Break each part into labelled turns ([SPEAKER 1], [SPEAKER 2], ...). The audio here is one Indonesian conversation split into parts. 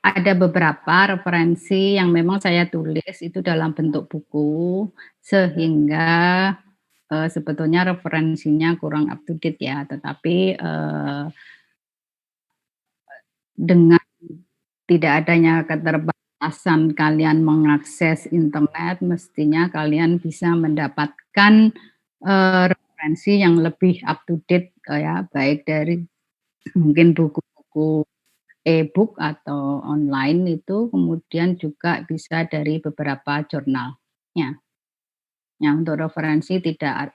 [SPEAKER 1] Ada beberapa referensi yang memang saya tulis itu dalam bentuk buku, sehingga, sebetulnya referensinya kurang up to date ya, tetapi, dengan tidak adanya keterbatasan kalian mengakses internet, mestinya kalian bisa mendapatkan, referensi yang lebih up to date, ya, baik dari mungkin buku-buku e-book atau online itu, kemudian juga bisa dari beberapa jurnalnya. Ya, untuk referensi tidak,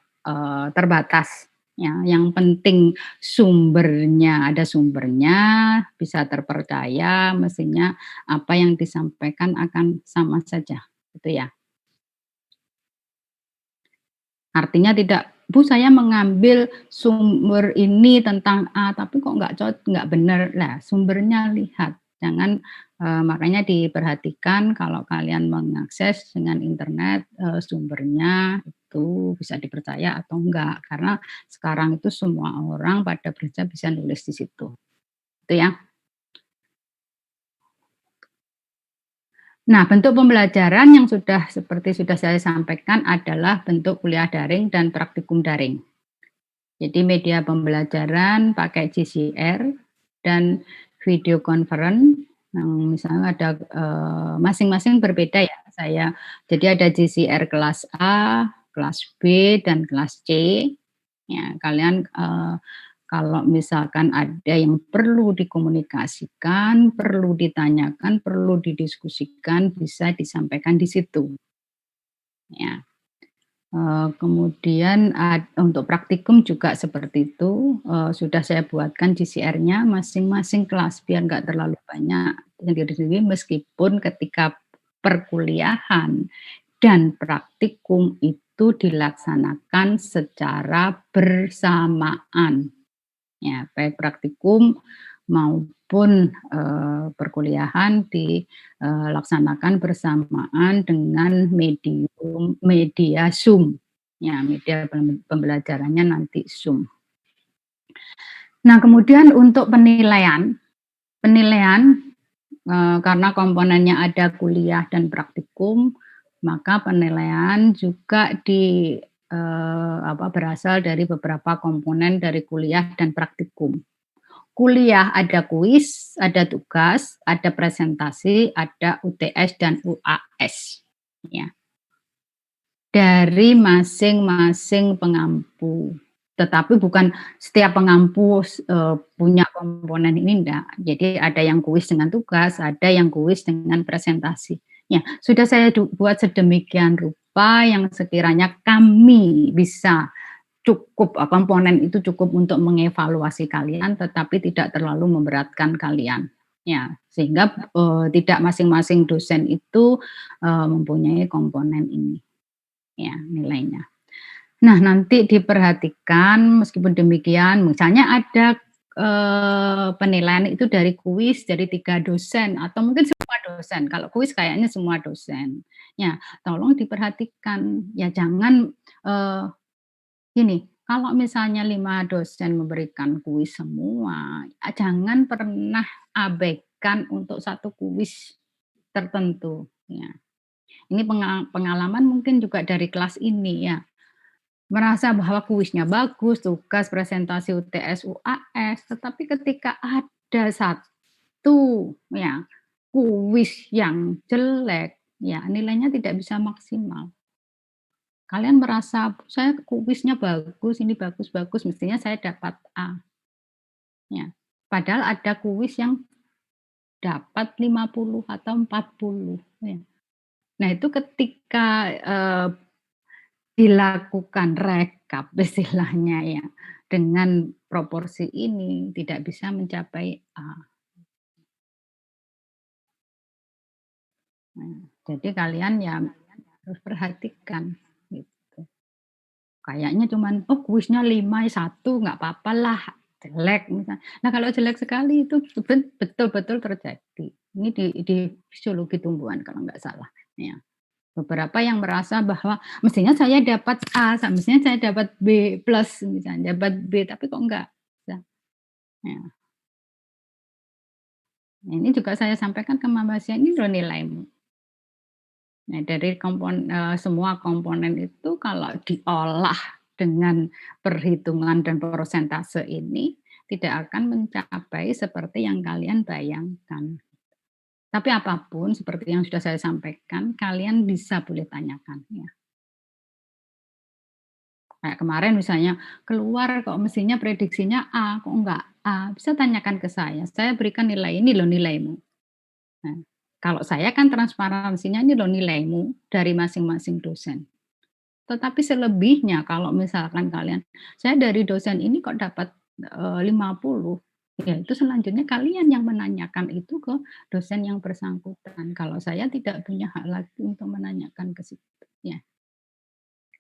[SPEAKER 1] terbatas, ya, yang penting sumbernya ada sumbernya, bisa terpercaya, mestinya apa yang disampaikan akan sama saja, gitu ya. Artinya tidak, "Bu, saya mengambil sumber ini tentang A, tapi kok nggak bener." Lah, sumbernya lihat, jangan makanya diperhatikan kalau kalian mengakses dengan internet, sumbernya itu bisa dipercaya atau enggak. Karena sekarang itu semua orang pada bisa nulis di situ, itu ya. Nah, bentuk pembelajaran yang seperti sudah saya sampaikan adalah bentuk kuliah daring dan praktikum daring. Jadi media pembelajaran pakai JCR dan video conference yang misalnya ada, masing-masing berbeda ya jadi ada JCR kelas A, kelas B, dan kelas C. Ya, kalian, kalau misalkan ada yang perlu dikomunikasikan, perlu ditanyakan, perlu didiskusikan, bisa disampaikan di situ, ya. Kemudian untuk praktikum juga seperti itu, sudah saya buatkan JCR-nya masing-masing kelas biar nggak terlalu banyak sendiri-sendiri meskipun ketika perkuliahan dan praktikum itu dilaksanakan secara bersamaan. Ya, baik praktikum maupun, perkuliahan dilaksanakan bersamaan dengan media Zoom. Ya, media pembelajarannya nanti Zoom. Nah, kemudian untuk penilaian, karena komponennya ada kuliah dan praktikum, maka penilaian juga berasal dari beberapa komponen dari kuliah dan praktikum. Kuliah ada kuis, ada tugas, ada presentasi, ada UTS dan UAS, ya, dari masing-masing pengampu. Tetapi bukan setiap pengampu punya komponen ini, enggak. Jadi ada yang kuis dengan tugas, ada yang kuis dengan presentasi. Ya, sudah saya buat sedemikian rupa yang sekiranya kami bisa komponen itu cukup untuk mengevaluasi kalian, tetapi tidak terlalu memberatkan kalian. Ya, sehingga, tidak masing-masing dosen itu, mempunyai komponen ini, ya, nilainya. Nah, nanti diperhatikan meskipun demikian, misalnya ada, penilaian itu dari kuis dari 3 dosen atau mungkin semua dosen, kalau kuis kayaknya semua dosen. Ya, tolong diperhatikan, ya jangan, gini, kalau misalnya 5 dosen memberikan kuis semua, jangan pernah abaikan untuk satu kuis tertentu, ya. Ini pengalaman mungkin juga dari kelas ini ya, merasa bahwa kuisnya bagus, tugas, presentasi, UTS, UAS, tetapi ketika ada satu ya, kuis yang jelek, ya nilainya tidak bisa maksimal. Kalian merasa, "Saya kuisnya bagus, ini bagus-bagus, mestinya saya dapat A." Ya, padahal ada kuis yang dapat 50 atau 40, ya. Nah, itu ketika, dilakukan rekap istilahnya ya, dengan proporsi ini tidak bisa mencapai A. Nah, jadi kalian ya harus perhatikan, gitu. Kayaknya cuman, "Oh kuisnya 5, 1 nggak papalah, jelek," nah kalau jelek sekali itu betul-betul terjadi. Ini di fisiologi tumbuhan kalau nggak salah, ya. Beberapa yang merasa bahwa mestinya saya dapat A, mestinya saya dapat B plus misalnya, dapat B, tapi kok enggak, ya. Ini juga saya sampaikan ke mahasiswa, "Ini loh nilaimu." Nah, dari semua komponen itu kalau diolah dengan perhitungan dan persentase ini, tidak akan mencapai seperti yang kalian bayangkan. Tapi apapun seperti yang sudah saya sampaikan, kalian bisa boleh tanyakan ya. Kayak kemarin misalnya keluar kok mestinya prediksinya A, kok enggak A, bisa tanyakan ke saya berikan nilai, "Ini loh nilaimu." Nah, kalau saya kan transparansinya, "Ini loh nilaimu dari masing-masing dosen." Tetapi selebihnya kalau misalkan kalian, "Saya dari dosen ini kok dapat, 50." Ya itu selanjutnya kalian yang menanyakan itu ke dosen yang bersangkutan. Kalau saya tidak punya hak lagi untuk menanyakan ke situ, ya.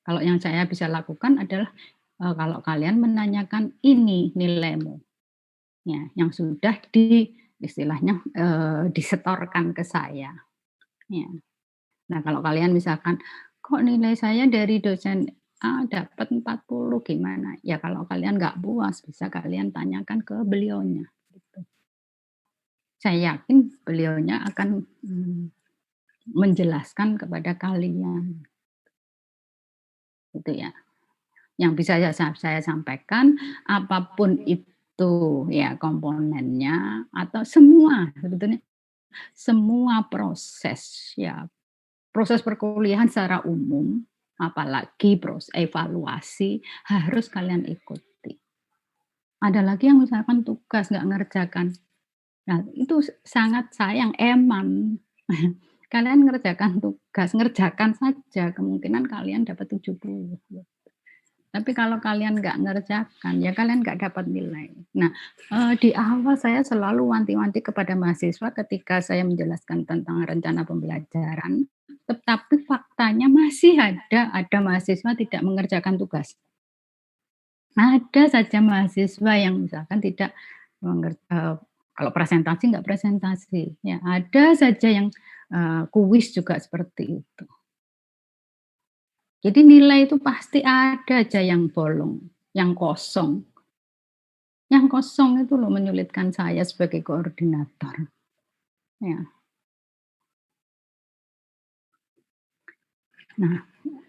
[SPEAKER 1] Kalau yang saya bisa lakukan adalah, kalau kalian menanyakan, "Ini nilaimu." Ya, yang sudah istilahnya, disetorkan ke saya, ya. Nah, kalau kalian misalkan, "Kok nilai saya dari dosen A dapat 40 gimana?" Ya kalau kalian nggak puas bisa kalian tanyakan ke beliaunya, gitu. Saya yakin beliaunya akan, menjelaskan kepada kalian, gitu ya. Yang bisa saya sampaikan, apapun itu ya komponennya atau semua sebetulnya semua proses ya, proses perkuliahan secara umum, apalagi evaluasi harus kalian ikuti. Ada lagi yang misalkan tugas nggak ngerjakan. Nah, itu sangat sayang, eman. Kalian ngerjakan tugas, ngerjakan saja kemungkinan kalian dapat 70. Tapi kalau kalian nggak ngerjakan, ya kalian nggak dapat nilai. Nah, di awal saya selalu wanti-wanti kepada mahasiswa ketika saya menjelaskan tentang rencana pembelajaran, tetapi faktanya masih ada mahasiswa tidak mengerjakan tugas. Ada saja mahasiswa yang misalkan tidak kalau presentasi nggak presentasi, ya ada saja yang, kuis juga seperti itu. Jadi nilai itu pasti ada aja yang bolong, yang kosong. Yang kosong itu loh menyulitkan saya sebagai koordinator, ya. Nah,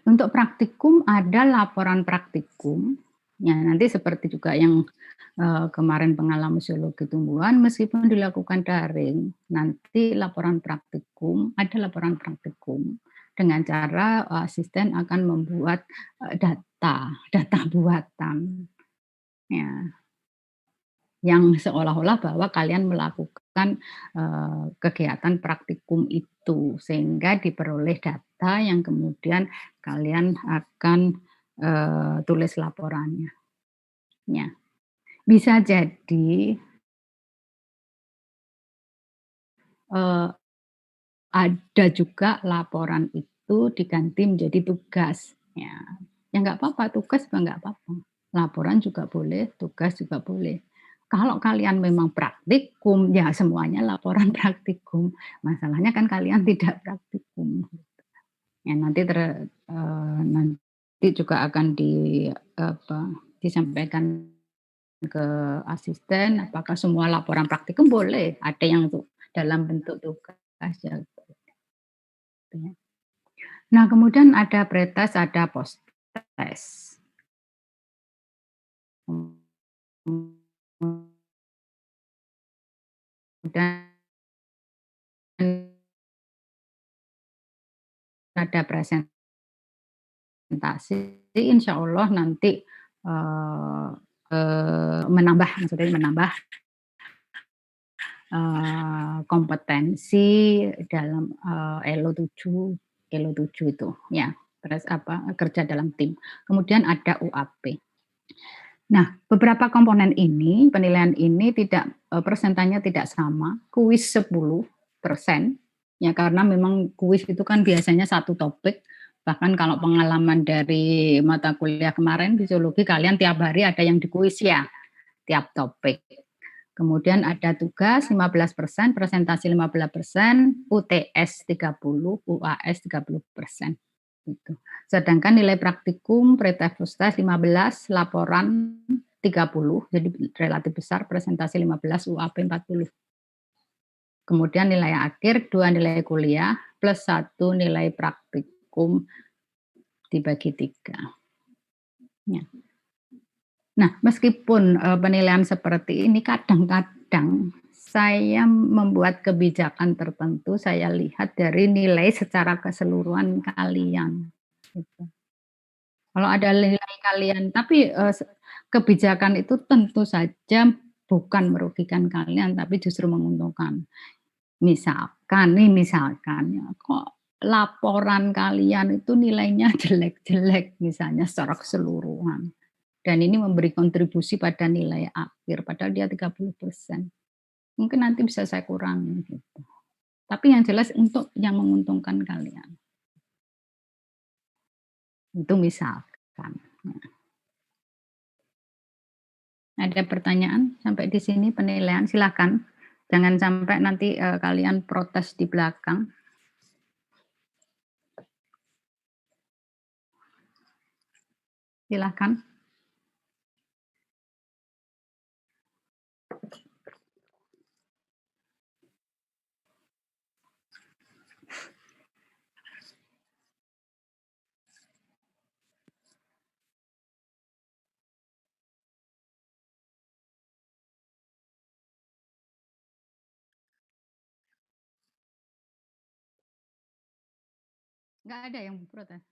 [SPEAKER 1] untuk praktikum ada laporan praktikum, ya nanti seperti juga yang, kemarin pengalaman museologi tumbuhan meskipun dilakukan daring, nanti ada laporan praktikum dengan cara, asisten akan membuat, data buatan, ya. Yang seolah-olah bahwa kalian melakukan, kegiatan praktikum itu, sehingga diperoleh data yang kemudian kalian akan, tulis laporannya, ya. Bisa jadi, eee, ada juga laporan itu diganti menjadi tugas, ya. Ya nggak apa-apa, tugas juga nggak apa-apa. Laporan juga boleh, tugas juga boleh. Kalau kalian memang praktikum, ya semuanya laporan praktikum. Masalahnya kan kalian tidak praktikum. Ya nanti juga akan disampaikan ke asisten, apakah semua laporan praktikum boleh, ada yang dalam bentuk tugas ya, gitu ya. Nah, kemudian ada pretest, ada posttest. Kemudian ada presentasi, insya Allah nanti, maksudnya menambah, kompetensi dalam, ELO 7 itu ya, kerja dalam tim. Kemudian ada UAP. Nah, beberapa komponen ini, penilaian ini tidak, persentanya tidak sama, kuis 10%, ya karena memang kuis itu kan biasanya satu topik, bahkan kalau pengalaman dari mata kuliah kemarin fisiologi kalian tiap hari ada yang dikuis ya, tiap topik. Kemudian ada tugas 15%, presentasi 15%, UTS 30, UAS 30%. Gitu. Sedangkan nilai praktikum pretest 15, laporan 30, jadi relatif besar, presentasi 15, UAP 40. Kemudian nilai akhir 2 nilai kuliah plus 1 nilai praktikum dibagi 3. Ya. Nah, meskipun, penilaian seperti ini kadang-kadang saya membuat kebijakan tertentu, saya lihat dari nilai secara keseluruhan kalian, gitu. Kalau ada nilai kalian tapi, kebijakan itu tentu saja bukan merugikan kalian, tapi justru menguntungkan. Misalkan ya, kok laporan kalian itu nilainya jelek-jelek misalnya secara keseluruhan, dan ini memberi kontribusi pada nilai akhir, padahal dia 30%. Mungkin nanti bisa saya kurangi gitu. Tapi yang jelas untuk yang menguntungkan kalian. Itu misalkan. Ya. Ada pertanyaan sampai di sini penilaian? Silakan. Jangan sampai nanti, kalian protes di belakang. Silakan. Nggak ada yang protes?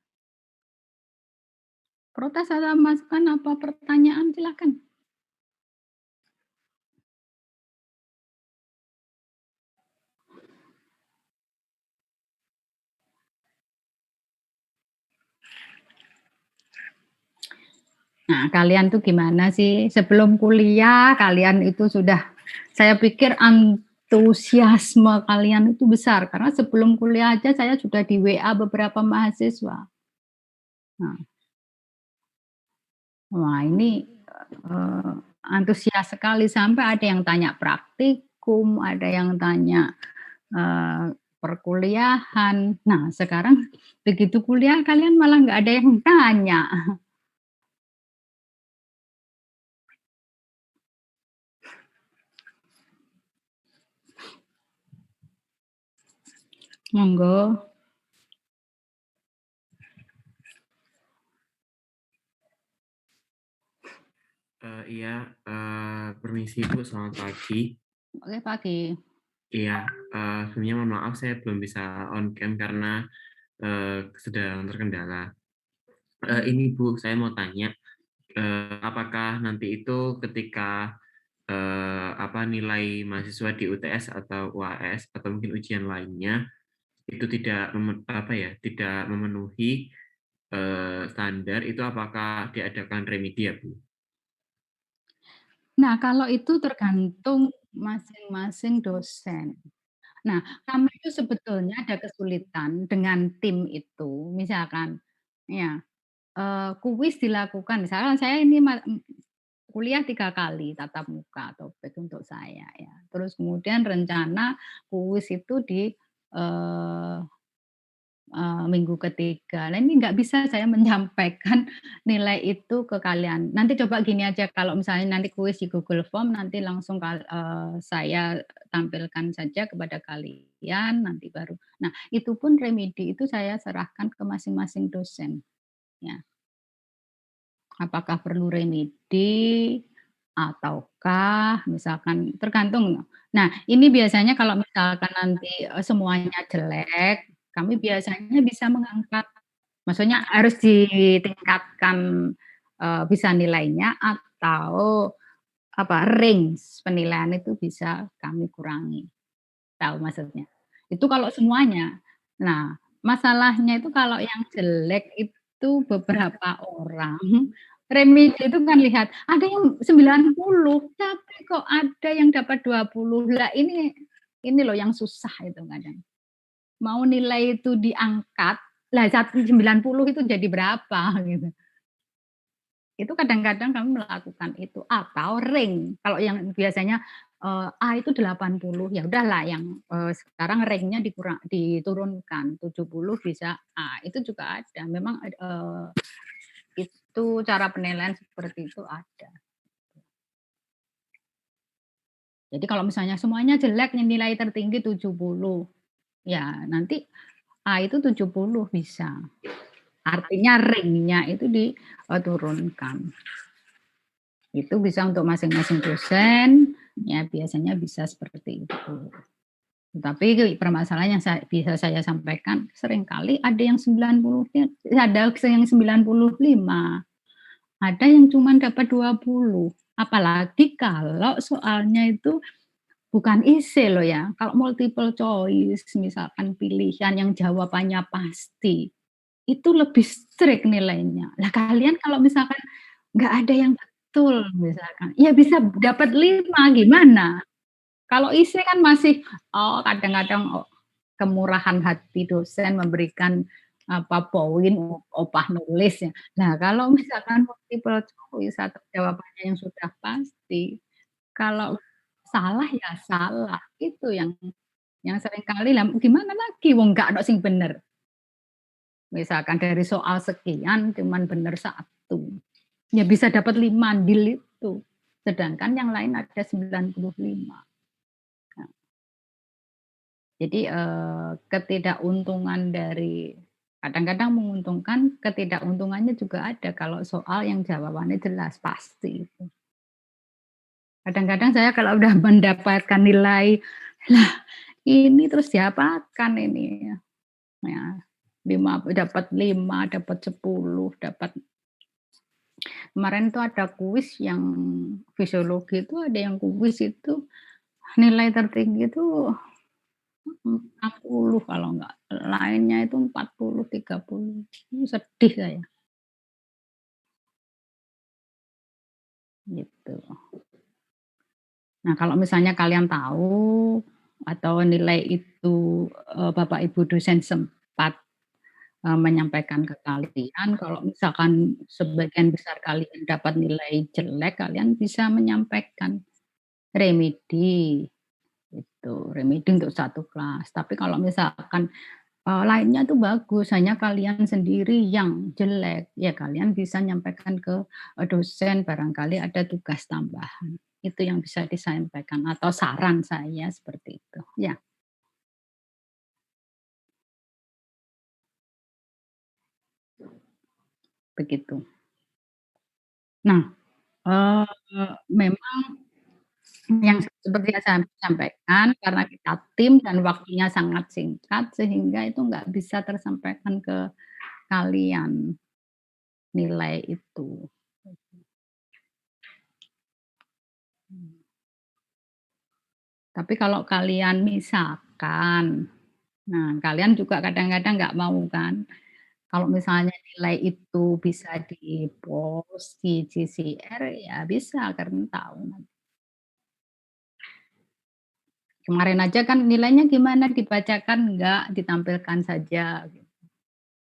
[SPEAKER 1] Protes atau masukan apa pertanyaan silakan. Nah, kalian tuh gimana sih? Sebelum kuliah kalian itu sudah saya pikir antusiasme kalian itu besar, karena sebelum kuliah aja saya sudah di WA beberapa mahasiswa. Nah, wah ini, eee, antusias sekali sampai ada yang tanya praktikum, ada yang tanya, perkuliahan. Nah, sekarang begitu kuliah kalian malah nggak ada yang tanya. Monggo.
[SPEAKER 2] Iya, permisi Bu, selamat pagi.
[SPEAKER 1] Oke, pagi.
[SPEAKER 2] Iya, sebelumnya mohon maaf saya belum bisa on cam karena, sedang terkendala. Ini Bu, saya mau tanya, apakah nanti itu ketika, nilai mahasiswa di UTS atau UAS atau mungkin ujian lainnya, itu tidak memenuhi, standar, itu apakah diadakan remedi ya Bu?
[SPEAKER 1] Nah, kalau itu tergantung masing-masing dosen. Nah, kami itu sebetulnya ada kesulitan dengan tim itu, misalkan ya, kuis dilakukan misalkan saya ini kuliah 3 kali tatap muka atau baik untuk saya ya. Terus kemudian rencana kuis itu di, eee minggu ketiga. Nah, ini nggak bisa saya menyampaikan nilai itu ke kalian. Nanti coba gini aja, kalau misalnya nanti kuis di Google Form, nanti langsung saya tampilkan saja kepada kalian, nanti baru nah, itu pun remedi itu saya serahkan ke masing-masing dosen, ya. Apakah perlu remedi ataukah misalkan tergantung. Nah, ini biasanya kalau misalkan nanti, semuanya jelek, kami biasanya bisa mengangkat maksudnya harus ditingkatkan, bisa nilainya atau range penilaian itu bisa kami kurangi, tahu maksudnya? Itu kalau semuanya. Nah, masalahnya itu kalau yang jelek itu beberapa orang, remedi itu kan lihat, ada yang 90 tapi kok ada yang dapat 20. Lah ini loh yang susah itu kadang. Mau nilai itu diangkat, lah 90 itu jadi berapa gitu. Itu kadang-kadang kami melakukan itu atau ring. Kalau yang biasanya, A itu 80, ya udahlah yang, sekarang ringnya diturunkan 70 bisa A, itu juga ada. Memang, itu cara penilaian seperti itu ada. Jadi kalau misalnya semuanya jelek nih nilai tertinggi 70, ya nanti A itu 70 bisa. Artinya ring-nya itu turunkan. Itu bisa untuk masing-masing dosen, ya biasanya bisa seperti itu. Tapi permasalahan yang bisa saya sampaikan, seringkali ada yang 90, ada yang 95, ada yang cuma dapat 20. Apalagi kalau soalnya itu bukan isi loh ya, kalau multiple choice misalkan pilihan yang jawabannya pasti, itu lebih strict nilainya. Lah kalian kalau misalkan nggak ada yang betul misalkan, ya bisa dapat 5 gimana? Kalau isi kan masih, kadang-kadang, kemurahan hati dosen memberikan, poin upah nulis ya. Nah kalau misalkan multiple choice atau jawabannya yang sudah pasti, kalau salah ya salah, itu yang seringkali lah gimana lagi wong nggak ono sing bener. Misalkan dari soal sekian cuman bener 1, ya bisa dapat 5 nil itu, sedangkan yang lain ada 95. Nah, jadi, ketidakuntungan dari kadang-kadang menguntungkan, ketidakuntungannya juga ada kalau soal yang jawabannya jelas, pasti itu. Kadang-kadang saya kalau udah mendapatkan nilai, "Lah ini terus diapakan ini?" Ya, 5 dapat 5, dapat 10, dapat kemarin tuh ada kuis yang fisiologi itu ada yang kuis itu nilai tertinggi itu 60 kalau enggak, lainnya itu 40, 30. Sedih saya, gitu. Nah, kalau misalnya kalian tahu atau nilai itu, Bapak Ibu dosen sempat, menyampaikan ke kalian kalau misalkan sebagian besar kalian dapat nilai jelek, kalian bisa menyampaikan remedi, itu remedi untuk satu kelas. Tapi kalau misalkan lainnya tuh bagus, hanya kalian sendiri yang jelek, ya kalian bisa nyampaikan ke, dosen barangkali ada tugas tambahan. Itu yang bisa disampaikan atau saran saya seperti itu, ya begitu. Nah, memang yang seperti yang saya sampaikan karena kita tim dan waktunya sangat singkat sehingga itu nggak bisa tersampaikan ke kalian nilai itu. Tapi kalau kalian misalkan, nah kalian juga kadang-kadang nggak mau kan, kalau misalnya nilai itu bisa di-post di JCR ya bisa karena tahu nanti. Kemarin aja kan nilainya gimana dibacakan enggak, ditampilkan saja gitu.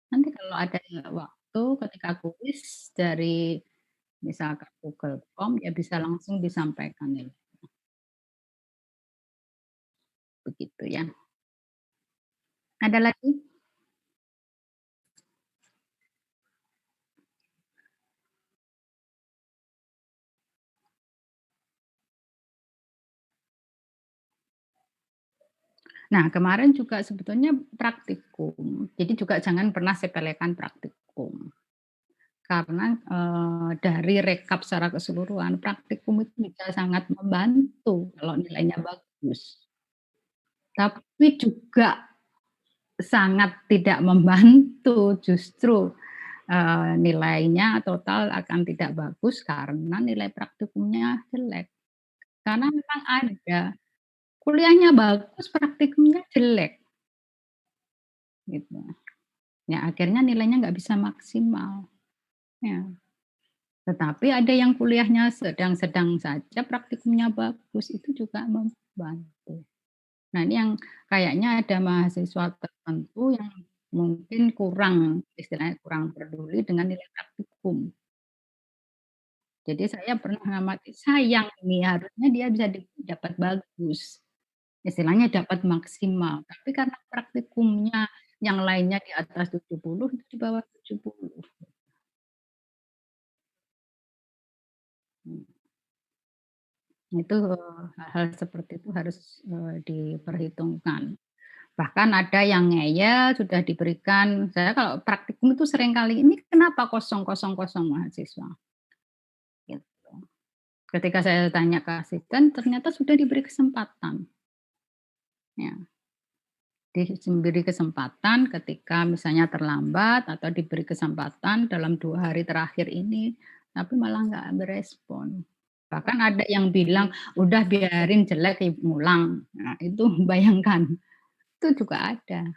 [SPEAKER 1] Nanti kalau ada waktu ketika kuis dari misalkan Google Form ya bisa langsung disampaikan nilai, begitu ya. Ada lagi? Nah, kemarin juga sebetulnya praktikum, jadi juga jangan pernah sepelekan praktikum. Karena, dari rekap secara keseluruhan, praktikum itu bisa sangat membantu kalau nilainya bagus. Tapi juga sangat tidak membantu justru, nilainya total akan tidak bagus karena nilai praktikumnya jelek. Karena memang ada, kuliahnya bagus, praktikumnya jelek, gitu. Ya akhirnya nilainya nggak bisa maksimal, ya. Tetapi ada yang kuliahnya sedang-sedang saja, praktikumnya bagus, itu juga membantu. Nah ini yang kayaknya ada mahasiswa tertentu yang mungkin kurang, istilahnya kurang peduli dengan nilai praktikum. Jadi saya pernah ngamati, sayang ini harusnya dia bisa dapat bagus, istilahnya dapat maksimal, tapi karena praktikumnya yang lainnya di atas 70, dia di bawah 70. Mmm. Itu, hal-hal seperti itu harus, diperhitungkan. Bahkan ada yang ngeyel sudah diberikan saya kalau praktikum itu sering kali, "Ini kenapa kosong kosong kosong?" Mahasiswa, gitu. Ketika saya tanya ke asisten, ternyata sudah diberi kesempatan, ya. Diberi kesempatan ketika misalnya terlambat atau diberi kesempatan dalam 2 hari terakhir ini, tapi malah nggak berespon. Bahkan ada yang bilang, "Udah biarin jelek ngulang." Nah itu bayangkan, itu juga ada.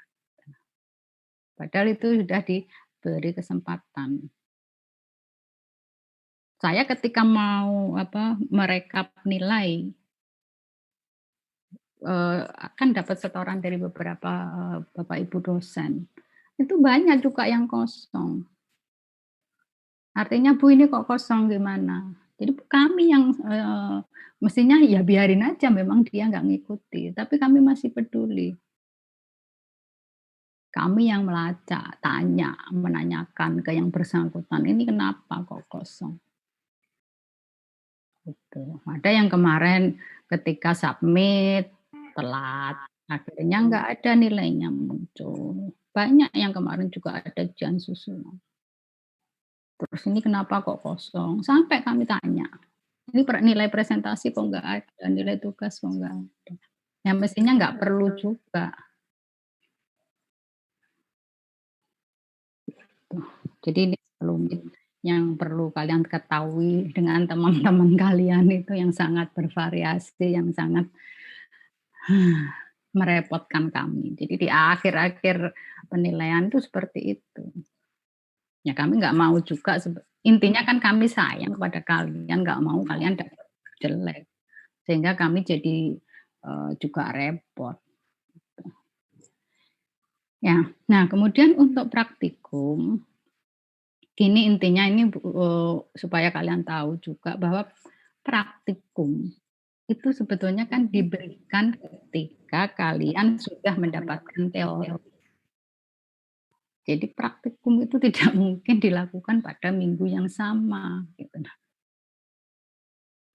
[SPEAKER 1] Padahal itu sudah diberi kesempatan. Saya ketika mau merekap nilai, akan dapat setoran dari beberapa, bapak ibu dosen. Itu banyak juga yang kosong. Artinya, "Bu, ini kok kosong gimana?" Jadi kami yang, mestinya ya biarin aja memang dia nggak ngikuti, tapi kami masih peduli. Kami yang melacak, tanya, menanyakan ke yang bersangkutan, "Ini kenapa kok kosong?" Gitu. Ada yang kemarin ketika submit telat, akhirnya nggak ada nilainya muncul. Banyak yang kemarin juga ada ujian susulan. Terus ini kenapa kok kosong? Sampai kami tanya, "Ini nilai presentasi kok nggak ada, nilai tugas kok nggak ada?" Ya mestinya nggak perlu juga, tuh. Jadi ini rumit yang perlu kalian ketahui dengan teman-teman kalian itu yang sangat bervariasi, yang sangat merepotkan kami. Jadi di akhir-akhir penilaian itu seperti itu. Ya kami nggak mau juga intinya kan kami sayang kepada kalian, nggak mau kalian dapat jelek. Sehingga kami jadi, juga repot. Ya, nah kemudian untuk praktikum, gini intinya ini supaya kalian tahu juga bahwa praktikum itu sebetulnya kan diberikan ketika kalian sudah mendapatkan teori. Jadi praktikum itu tidak mungkin dilakukan pada minggu yang sama, gitu. Nah,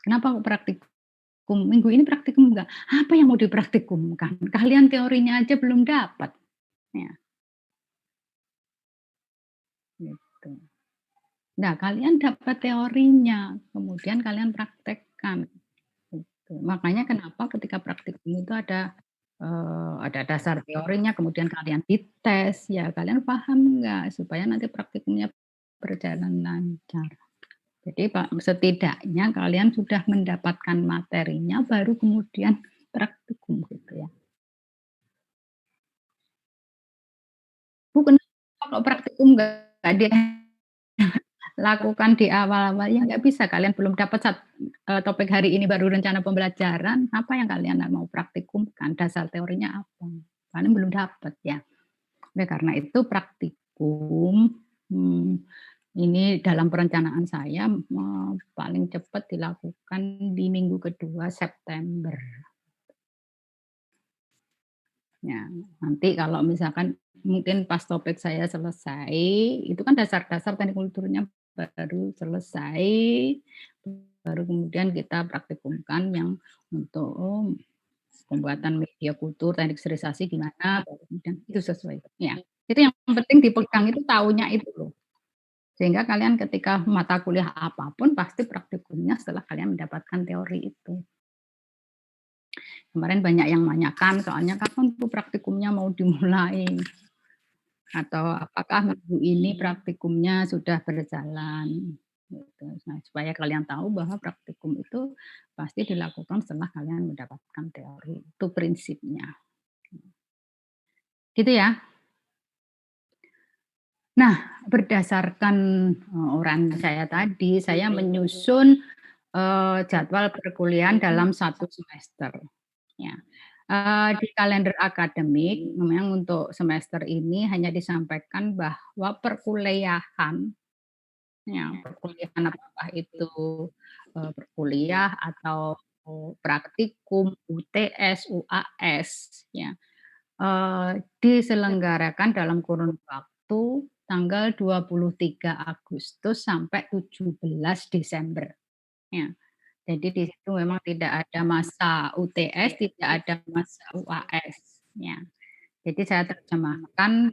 [SPEAKER 1] kenapa kok praktikum? Minggu ini praktikum enggak, apa yang mau dipraktikumkan? Kalian teorinya aja belum dapat, ya, gitu. Nah, kalian dapat teorinya, kemudian kalian praktekkan, gitu. Makanya kenapa ketika praktikum itu ada dasar teorinya, kemudian kalian dites, ya kalian paham enggak, supaya nanti praktikumnya berjalan lancar. Jadi Pak, setidaknya kalian sudah mendapatkan materinya baru kemudian praktikum gitu ya. Bu, kenapa kalau praktikum nggak dilakukan di awal-awal? Ya nggak bisa, kalian belum dapat topik hari ini baru rencana pembelajaran, apa yang kalian mau praktikumkan, dasar teorinya apa? Kalian belum dapat ya. Oleh karena itu praktikum, ini dalam perencanaan saya, paling cepat dilakukan di minggu kedua September. Ya, nanti kalau misalkan mungkin pas topik saya selesai, itu kan dasar-dasar teknik kulturnya baru selesai, baru kemudian kita praktikumkan yang untuk pembuatan media kultur, teknik serialisasi gimana, baru kemudian itu sesuai. Ya, itu yang penting dipegang itu taunya itu loh. Sehingga kalian ketika mata kuliah apapun pasti praktikumnya setelah kalian mendapatkan teori itu. Kemarin banyak yang menanyakan soalnya kapan tuh praktikumnya mau dimulai, atau apakah minggu ini praktikumnya sudah berjalan, gitu. Nah, supaya kalian tahu bahwa praktikum itu pasti dilakukan setelah kalian mendapatkan teori, itu prinsipnya. Gitu ya. Nah, berdasarkan, uraian saya tadi, saya menyusun jadwal perkuliahan dalam 1 semester, ya. Di kalender akademik memang untuk semester ini hanya disampaikan bahwa perkuliahan, ya, perkuliahan apakah itu, berkuliah atau praktikum, UTS, UAS, ya, diselenggarakan dalam kurun waktu tanggal 23 Agustus sampai 17 Desember, ya. Jadi di situ memang tidak ada masa UTS, tidak ada masa UAS, ya. Jadi saya terjemahkan,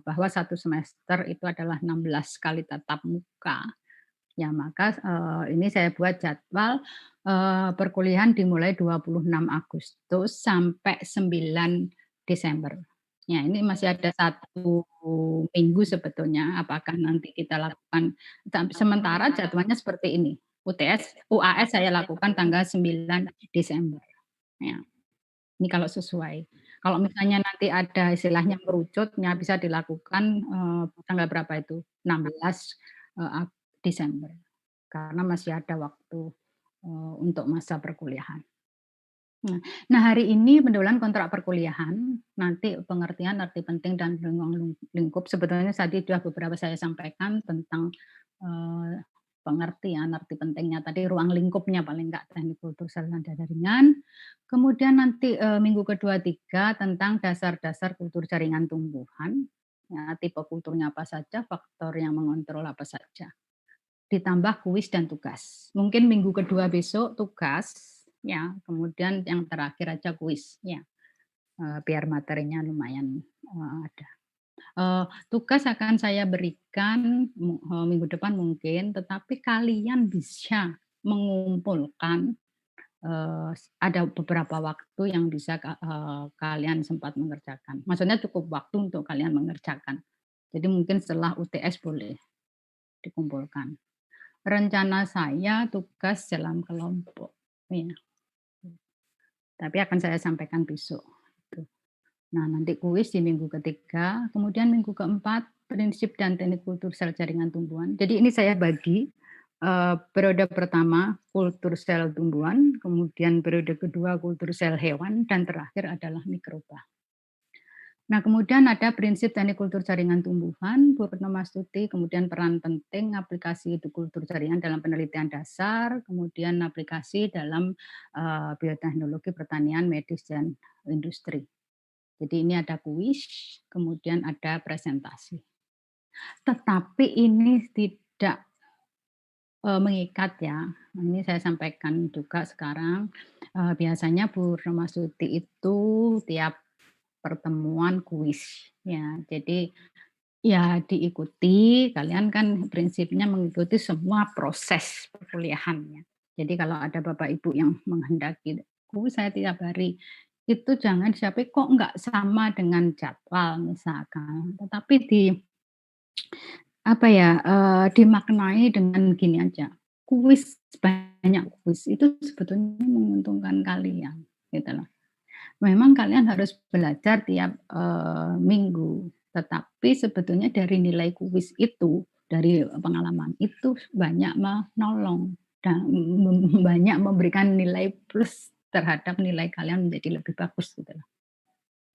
[SPEAKER 1] bahwa satu semester itu adalah 16 kali tatap muka. Ya maka, ini saya buat jadwal, perkuliahan dimulai 26 Agustus sampai 9 Desember. Ya ini masih ada 1 minggu sebetulnya, apakah nanti kita lakukan sementara jadwalnya seperti ini, UAS saya lakukan tanggal 9 Desember, ya. Ini kalau sesuai. Kalau misalnya nanti ada istilahnya merucutnya bisa dilakukan, tanggal berapa itu, 16, Desember. Karena masih ada waktu, untuk masa perkuliahan. Nah, hari ini penjualan kontrak perkuliahan, nanti pengertian, arti penting, dan ruang lingkup sebetulnya tadi sudah beberapa saya sampaikan tentang, pengertian, arti pentingnya tadi, ruang lingkupnya paling enggak teknik kultur sel dan jaringan. Kemudian nanti, minggu kedua, 3 tentang dasar-dasar kultur jaringan tumbuhan, ya tipe kulturnya apa saja, faktor yang mengontrol apa saja. Ditambah kuis dan tugas. Mungkin minggu kedua besok tugas, ya, kemudian yang terakhir aja kuis, ya, biar materinya lumayan, ada. Tugas akan saya berikan minggu depan mungkin, tetapi kalian bisa mengumpulkan, ada beberapa waktu yang bisa kalian sempat mengerjakan. Maksudnya cukup waktu untuk kalian mengerjakan. Jadi mungkin setelah UTS boleh dikumpulkan. Rencana saya tugas dalam kelompok, iya. Tapi akan saya sampaikan besok, gitu. Nah, nanti kuis di minggu ketiga, kemudian minggu keempat, prinsip dan teknik kultur sel jaringan tumbuhan. Jadi ini saya bagi, periode pertama kultur sel tumbuhan, kemudian periode kedua kultur sel hewan, dan terakhir adalah mikroba. Nah, kemudian ada prinsip teknik kultur jaringan tumbuhan, Bu Purnomastuti, kemudian peran penting aplikasi itu kultur jaringan dalam penelitian dasar, kemudian aplikasi dalam, bioteknologi pertanian, medis, dan industri. Jadi ini ada kuis, kemudian ada presentasi. Tetapi ini tidak, mengikat ya, ini saya sampaikan juga sekarang, biasanya Bu Purnomastuti itu tiap pertemuan kuis, ya. Jadi, ya diikuti, kalian kan prinsipnya mengikuti semua proses perkuliahan ya. Jadi kalau ada Bapak Ibu yang menghendaki kuis saya tiap hari, itu jangan sampai kok enggak sama dengan jadwal misalkan, tetapi apa ya, dimaknai dengan gini aja, kuis, banyak kuis itu sebetulnya menguntungkan kalian, gitu loh. Memang kalian harus belajar tiap, minggu, tetapi sebetulnya dari nilai kuis itu, dari pengalaman itu banyak menolong dan banyak memberikan nilai plus terhadap nilai kalian menjadi lebih bagus gitu loh.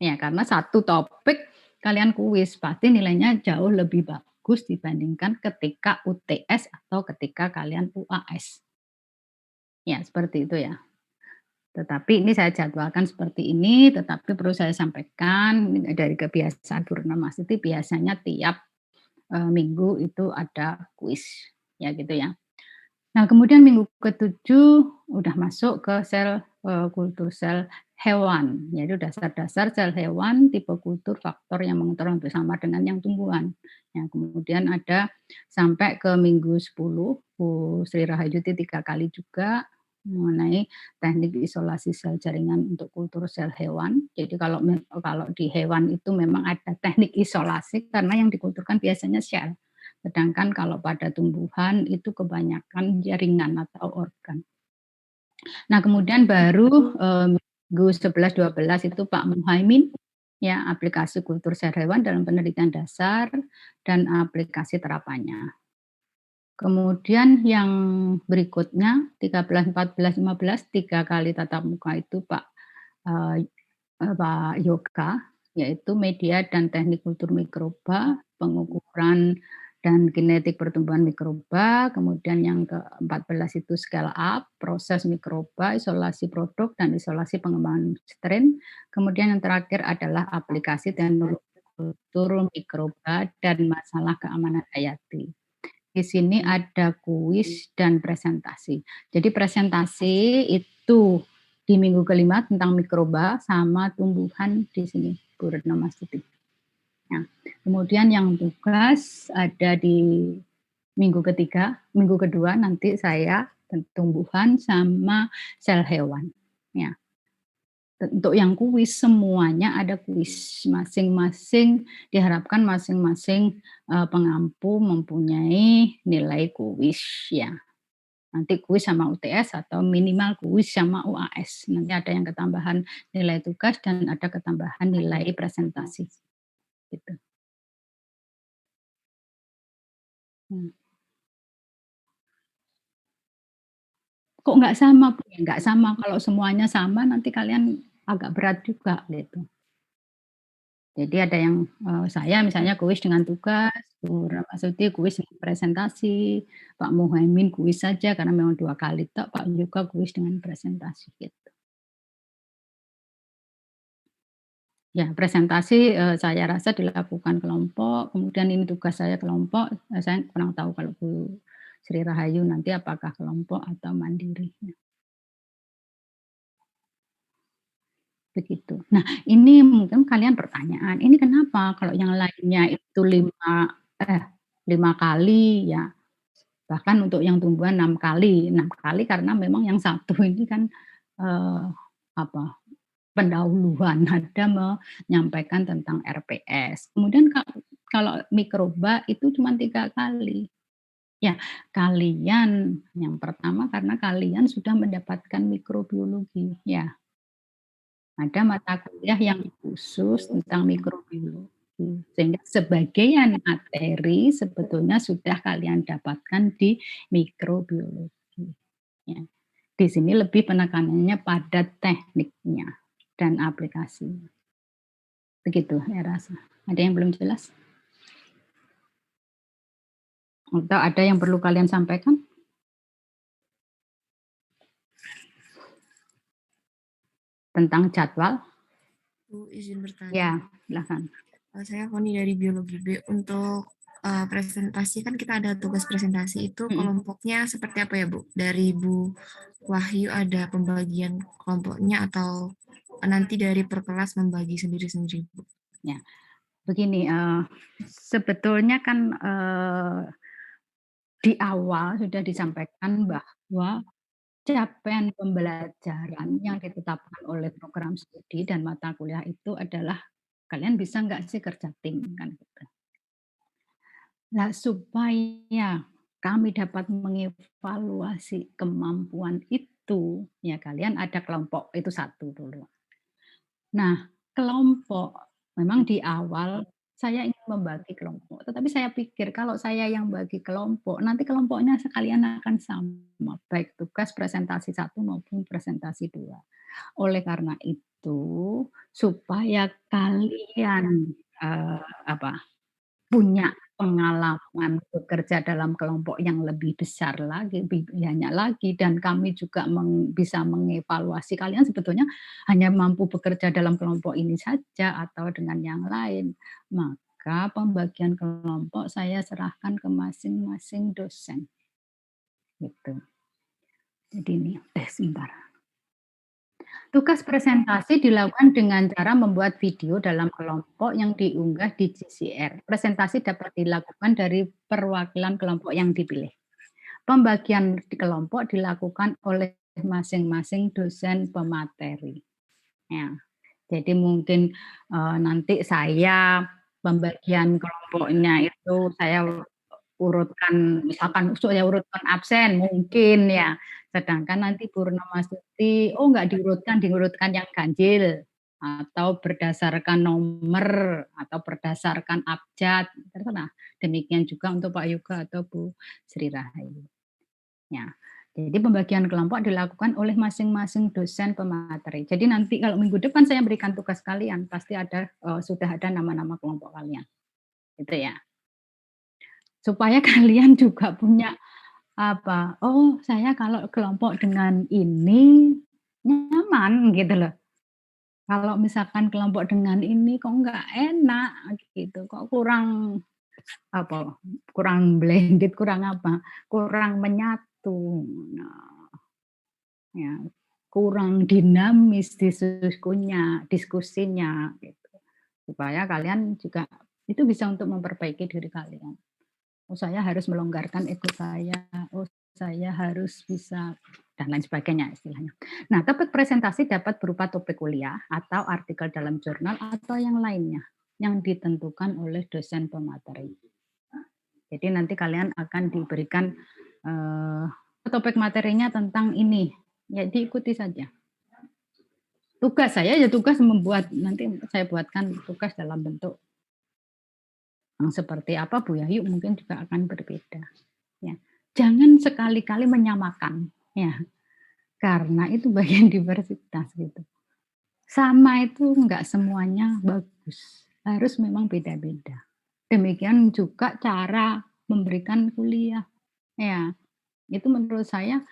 [SPEAKER 1] Ya karena satu topik kalian kuis, pasti nilainya jauh lebih bagus dibandingkan ketika UTS atau ketika kalian UAS. Ya seperti itu ya. Tetapi ini saya jadwalkan seperti ini, tetapi perlu saya sampaikan dari kebiasaan Purnomastuti biasanya tiap, minggu itu ada kuis, ya gitu ya. Nah kemudian minggu ke-7 udah masuk ke sel, kultur sel hewan, yaitu dasar-dasar sel hewan, tipe kultur, faktor yang mengontrol bersama dengan yang tumbuhan. Yang kemudian ada sampai ke minggu 10, Bu Sri Rahayuti 3 kali juga mengenai teknik isolasi sel jaringan untuk kultur sel hewan. Jadi kalau di hewan itu memang ada teknik isolasi karena yang dikulturkan biasanya sel. Sedangkan kalau pada tumbuhan itu kebanyakan jaringan atau organ. Nah kemudian baru, minggu 11, 12 itu Pak Muhaimin, ya aplikasi kultur sel hewan dalam penelitian dasar dan aplikasi terapannya. Kemudian yang berikutnya 13, 14, 15 3 kali tatap muka itu Pak Yoga, yaitu media dan teknik kultur mikroba, pengukuran dan kinetik pertumbuhan mikroba, kemudian yang ke-14 itu scale up, proses mikroba, isolasi produk, dan isolasi pengembangan strain. Kemudian yang terakhir adalah aplikasi teknologi kultur mikroba dan masalah keamanan hayati. Di sini ada kuis dan presentasi. Jadi presentasi itu di minggu kelima tentang mikroba sama tumbuhan di sini, Bu Retno Mastuti. Nah, kemudian yang tugas ada di minggu ketiga, minggu kedua nanti saya tumbuhan sama sel hewan. Ya. Untuk yang kuis semuanya ada kuis, masing-masing diharapkan masing-masing, pengampu mempunyai nilai kuis ya. Nanti kuis sama UTS atau minimal kuis sama UAS. Nanti ada yang ketambahan nilai tugas dan ada ketambahan nilai presentasi, gitu. Hmm. Kok nggak sama, Bu? Ya nggak sama, kalau semuanya sama nanti kalian agak berat juga gitu. Jadi ada yang, saya misalnya kuis dengan tugas, Bu Maksudnya kuis dengan presentasi, Pak Muhaimin kuis saja karena memang 2 kali tok, Pak Yuka kuis dengan presentasi gitu. Ya presentasi, saya rasa dilakukan kelompok, kemudian ini tugas saya kelompok, saya kurang tahu kalau Bu Sri Rahayu nanti apakah kelompok atau mandiri. Begitu. Nah, ini mungkin kalian pertanyaan, ini kenapa kalau yang lainnya itu 5 kali ya, bahkan untuk yang tumbuhan 6 kali. 6 kali karena memang yang satu ini kan, eee, apa, pendahuluan, ada menyampaikan tentang RPS. Kemudian kalau mikroba itu cuma 3 kali. Ya, kalian yang pertama karena kalian sudah mendapatkan mikrobiologi, ya. Ada mata kuliah yang khusus tentang mikrobiologi, sehingga sebagian materi sebetulnya sudah kalian dapatkan di mikrobiologi, ya. Di sini lebih penekanannya pada tekniknya dan aplikasinya. Begitu saya rasa. Ada yang belum jelas? Atau ada yang perlu kalian sampaikan? Tentang jadwal?
[SPEAKER 3] Bu, izin bertanya.
[SPEAKER 1] Ya, silakan.
[SPEAKER 3] Saya Foni dari Biologi B. Untuk presentasi kan kita ada tugas presentasi itu kelompoknya seperti apa ya Bu? Dari Bu Wahyu ada pembagian kelompoknya atau nanti dari per kelas membagi sendiri-sendiri Bu?
[SPEAKER 1] Ya, begini, sebetulnya kan, di awal sudah disampaikan bahwa capaian pembelajaran yang ditetapkan oleh program studi dan mata kuliah itu adalah kalian bisa nggak sih kerja tim kan gitu. Nah supaya kami dapat mengevaluasi kemampuan itu, ya kalian ada kelompok, itu satu dulu. Nah, kelompok memang di awal saya ingin membagi kelompok, tetapi saya pikir kalau saya yang bagi kelompok, nanti kelompoknya sekalian akan sama, baik tugas presentasi satu maupun presentasi 2. Oleh karena itu, supaya kalian, apa, punya pengalaman bekerja dalam kelompok yang lebih besar lagi, lebih banyak lagi, dan kami juga bisa mengevaluasi kalian sebetulnya hanya mampu bekerja dalam kelompok ini saja atau dengan yang lain. Maka pembagian kelompok saya serahkan ke masing-masing dosen, gitu. Jadi ini sebentar. Tugas presentasi dilakukan dengan cara membuat video dalam kelompok yang diunggah di GCR. Presentasi dapat dilakukan dari perwakilan kelompok yang dipilih. Pembagian di kelompok dilakukan oleh masing-masing dosen pemateri. Ya, jadi mungkin, nanti saya pembagian kelompoknya itu saya urutkan, misalkan saya urutkan absen mungkin ya, sedangkan nanti Purnamasuti, oh nggak diurutkan, diurutkan yang ganjil, atau berdasarkan nomor, atau berdasarkan abjad, terserah. Demikian juga untuk Pak Yoga atau Bu Sri Rahayu. Ya, jadi pembagian kelompok dilakukan oleh masing-masing dosen pemateri. Jadi nanti kalau minggu depan saya berikan tugas kalian, pasti ada, sudah ada nama-nama kelompok kalian, gitu ya. Supaya kalian juga punya apa, "Oh saya kalau kelompok dengan ini nyaman," gitu loh. Kalau misalkan kelompok dengan ini kok nggak enak gitu, kok kurang apa, kurang blended, kurang apa, kurang menyatu. Nah, ya, kurang dinamis diskusinya gitu. Supaya kalian juga itu bisa untuk memperbaiki diri kalian. Oh, saya harus melonggarkan ego saya. Oh, saya harus bisa dan lain sebagainya istilahnya. Nah, topik presentasi dapat berupa topik kuliah atau artikel dalam jurnal atau yang lainnya yang ditentukan oleh dosen pemateri. Jadi nanti kalian akan diberikan topik materinya tentang ini. Ya diikuti saja. Tugas saya ya tugas membuat, nanti saya buatkan tugas dalam bentuk yang seperti apa Bu Yahyu mungkin juga akan berbeda. Ya. Jangan sekali-kali menyamakan, ya, karena itu bagian diversitas gitu. Sama itu enggak semuanya bagus, harus memang beda-beda. Demikian juga cara memberikan kuliah, ya. Itu menurut saya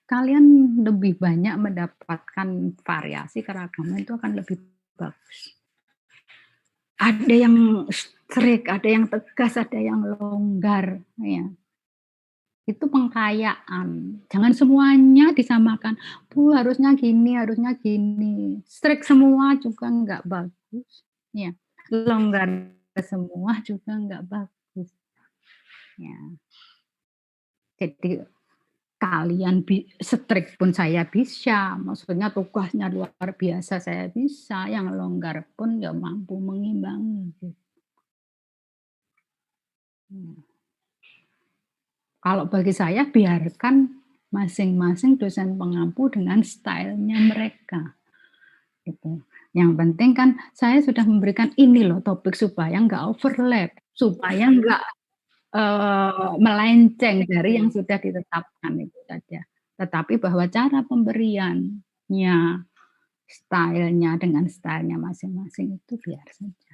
[SPEAKER 1] kalian lebih banyak mendapatkan variasi keragaman itu akan lebih bagus. Ada yang strict, ada yang tegas, ada yang longgar, ya. Itu pengkayaan. Jangan semuanya disamakan. Bu, harusnya gini, harusnya gini. Strict semua juga enggak bagus. Ya. Longgar semua juga enggak bagus. Ya. Jadi kalian strict pun saya bisa, maksudnya tugasnya luar biasa saya bisa, yang longgar pun ya mampu mengimbangi. Kalau bagi saya biarkan masing-masing dosen pengampu dengan stylenya mereka. Gitu. Yang penting kan saya sudah memberikan ini loh topik supaya nggak overlap, supaya nggak melenceng dari yang sudah ditetapkan itu saja. Tetapi bahwa cara pemberiannya, stylenya dengan stylenya masing-masing itu biar saja.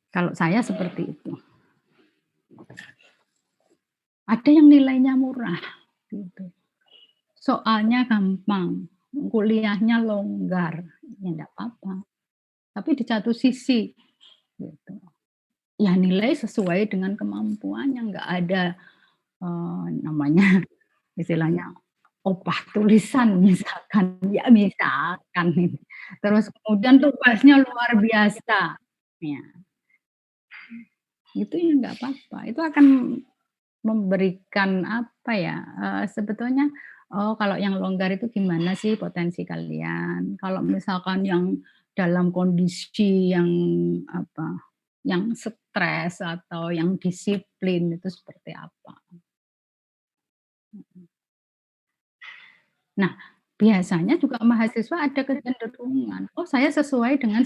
[SPEAKER 1] Kalau saya seperti itu. Ada yang nilainya murah, gitu. Soalnya gampang, kuliahnya longgar, ya enggak apa-apa. Tapi di satu sisi, gitu, ya nilai sesuai dengan kemampuannya, enggak ada namanya istilahnya opah tulisan misalkan, ya misalkan ini. Terus kemudian tugasnya luar biasa, ya. Itu ya enggak apa-apa, itu akan memberikan apa ya, sebetulnya, oh kalau yang longgar itu gimana sih potensi kalian, kalau misalkan yang dalam kondisi yang apa, yang stres atau yang disiplin itu seperti apa. Nah, biasanya juga mahasiswa ada kecenderungan, oh saya sesuai dengan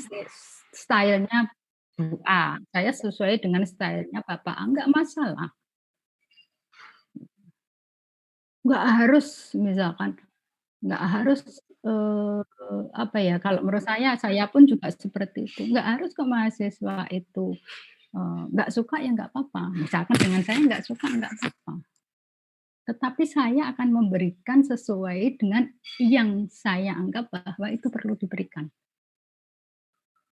[SPEAKER 1] style-nya Bu A, saya sesuai dengan style-nya Bapak A, enggak masalah. Enggak harus misalkan, enggak harus, apa ya, kalau menurut saya pun juga seperti itu, enggak harus kok mahasiswa itu, enggak suka ya enggak apa-apa, misalkan dengan saya enggak suka enggak apa-apa. Tetapi saya akan memberikan sesuai dengan yang saya anggap bahwa itu perlu diberikan.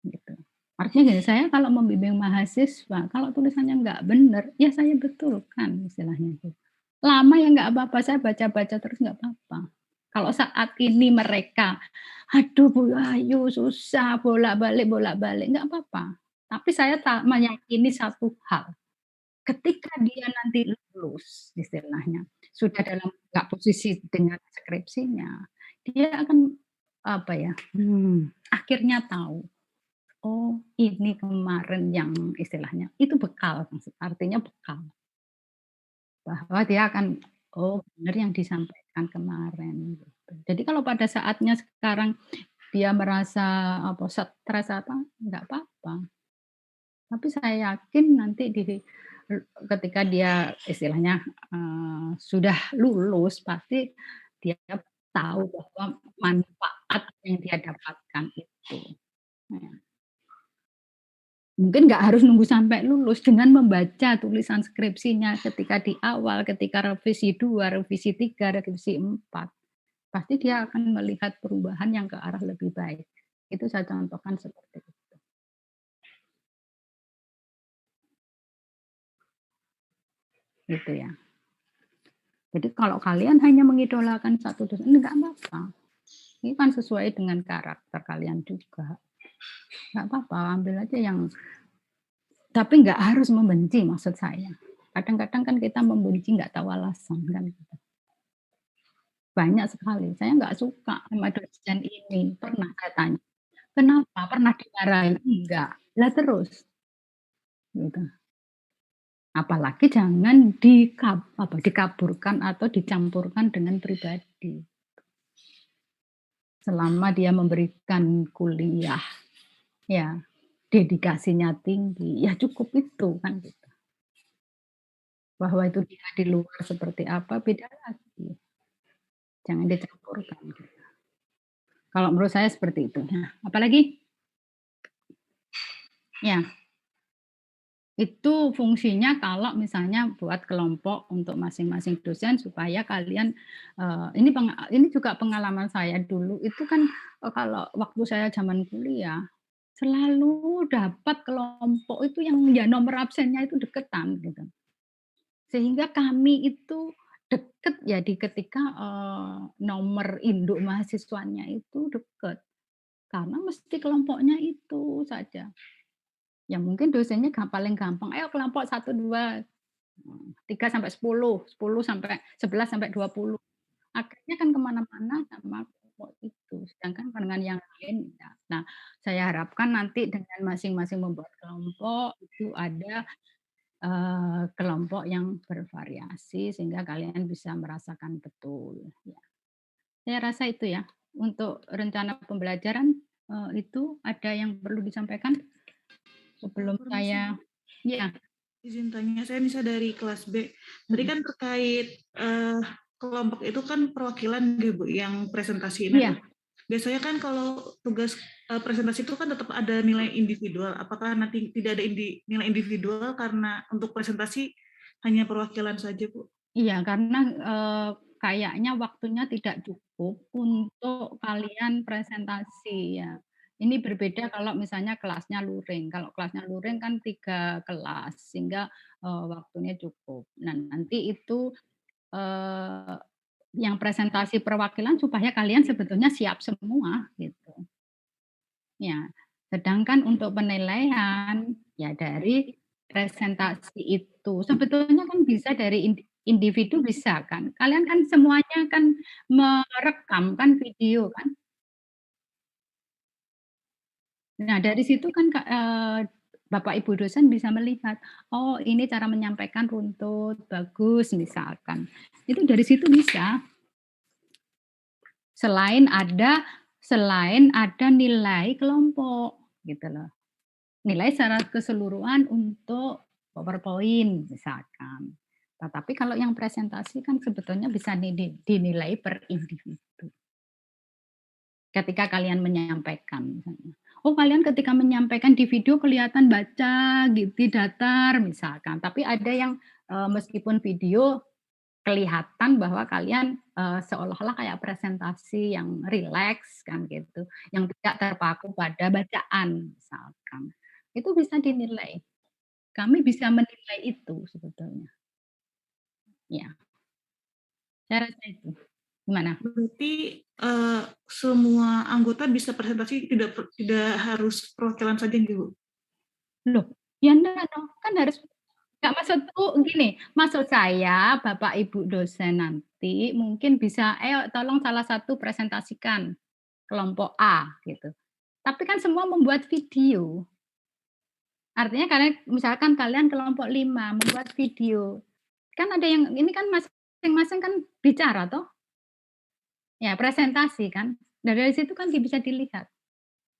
[SPEAKER 1] Gitu. Artinya gini, saya kalau membimbing mahasiswa, kalau tulisannya enggak benar, ya saya betulkan istilahnya gitu. Lama ya enggak apa-apa, saya baca-baca terus enggak apa-apa. Kalau saat ini mereka, "Aduh Bu Ayu susah bolak-balik," enggak apa-apa. Tapi saya meyakini satu hal, ketika dia nanti lulus istilahnya, sudah dalam enggak posisi dengan skripsinya, dia akan apa ya, akhirnya tahu, oh ini kemarin yang istilahnya, itu bekal, artinya bekal. Bahwa dia akan, oh benar yang disampaikan kemarin, gitu. Jadi kalau pada saatnya sekarang dia merasa apa, stres apa, enggak apa-apa. Tapi saya yakin nanti ketika dia istilahnya, sudah lulus, pasti dia tahu bahwa manfaat yang dia dapatkan itu. Ya. Mungkin nggak harus nunggu sampai lulus, dengan membaca tulisan skripsinya ketika di awal, ketika revisi 2, revisi 3, revisi 4, pasti dia akan melihat perubahan yang ke arah lebih baik. Itu saya contohkan seperti itu. gitu ya. Jadi kalau kalian hanya mengidolakan satu dosen, enggak apa-apa. Ini kan sesuai dengan karakter kalian juga. Enggak apa-apa, ambil aja yang, tapi enggak harus membenci maksud saya. Kadang-kadang kan kita membenci enggak tahu alasan kan. Banyak sekali, saya enggak suka sama dosen ini, pernah saya tanya, "Kenapa? Pernah dimarahin?" "Enggak." Lah terus? Gitu. Apalagi jangan dikaburkan atau dicampurkan dengan pribadi. Selama dia memberikan kuliah, ya dedikasinya tinggi, ya cukup itu kan gitu. Bahwa itu dia di luar seperti apa, beda lagi. Jangan dicampurkan gitu. Kalau menurut saya seperti itu. Nah, apalagi? Ya. Itu fungsinya kalau misalnya buat kelompok untuk masing-masing dosen supaya kalian, ini juga pengalaman saya dulu itu kan, kalau waktu saya zaman kuliah, selalu dapat kelompok itu yang ya nomor absennya itu deketan gitu. Sehingga kami itu deket ya di ketika, nomor induk mahasiswanya itu deket, karena mesti kelompoknya itu saja. Ya mungkin dosennya paling gampang, "Ayo kelompok 1, 2, 3 sampai 10, 10 sampai 11 sampai 20." Akhirnya kan kemana-mana sama kelompok itu, sedangkan dengan yang lain enggak. Nah, saya harapkan nanti dengan masing-masing membuat kelompok, itu ada, kelompok yang bervariasi sehingga kalian bisa merasakan betul, ya. Saya rasa itu ya, untuk rencana pembelajaran, itu ada yang perlu disampaikan? Sebelum
[SPEAKER 4] Permisi,
[SPEAKER 1] saya
[SPEAKER 4] Bu.
[SPEAKER 1] iya.
[SPEAKER 4] Izin tanya, saya Nisa dari kelas B. Tadi kan terkait kelompok itu kan perwakilan ya Bu, yang presentasi ini.
[SPEAKER 1] Iya.
[SPEAKER 4] Biasanya kan kalau tugas presentasi itu kan tetap ada nilai individual. Apakah nanti tidak ada nilai individual karena untuk presentasi hanya perwakilan saja Bu?
[SPEAKER 1] Iya, karena, kayaknya waktunya tidak cukup untuk kalian presentasi ya. Ini berbeda kalau misalnya kelasnya luring. Kalau kelasnya luring kan 3 kelas sehingga, waktunya cukup. Nah, nanti itu, eee, yang presentasi perwakilan supaya kalian sebetulnya siap semua gitu. Ya, sedangkan untuk penilaian, ya dari presentasi itu. Sebetulnya kan bisa dari individu bisa kan. Kalian kan semuanya kan merekam kan video kan. Nah dari situ kan Bapak Ibu dosen bisa melihat, oh ini cara menyampaikan runtut, bagus misalkan. Itu dari situ bisa. Selain ada nilai kelompok gitu loh. Nilai secara keseluruhan untuk PowerPoint misalkan. Tetapi kalau yang presentasi kan sebetulnya bisa dinilai per individu. Ketika kalian menyampaikan misalnya. Oh kalian ketika menyampaikan di video kelihatan baca gitu, datar misalkan. Tapi ada yang meskipun video kelihatan bahwa kalian, seolah-olah kayak presentasi yang rileks kan gitu, yang tidak terpaku pada bacaan misalkan. Itu bisa dinilai. Kami bisa menilai itu sebetulnya. Ya. Saya rasa itu. Gimana?
[SPEAKER 4] Berarti semua anggota bisa presentasi tidak harus perwakilan saja gitu Bu?
[SPEAKER 1] Loh, ya enggak dong, kan harus enggak maksudku gini, maksud saya Bapak Ibu dosen nanti mungkin bisa, "Ayo tolong salah satu presentasikan kelompok A," gitu. Tapi kan semua membuat video. Artinya kalian misalkan kalian kelompok 5 membuat video. Kan ada yang ini kan masing-masing kan bicara toh? Ya presentasi kan. Nah dari situ kan bisa dilihat.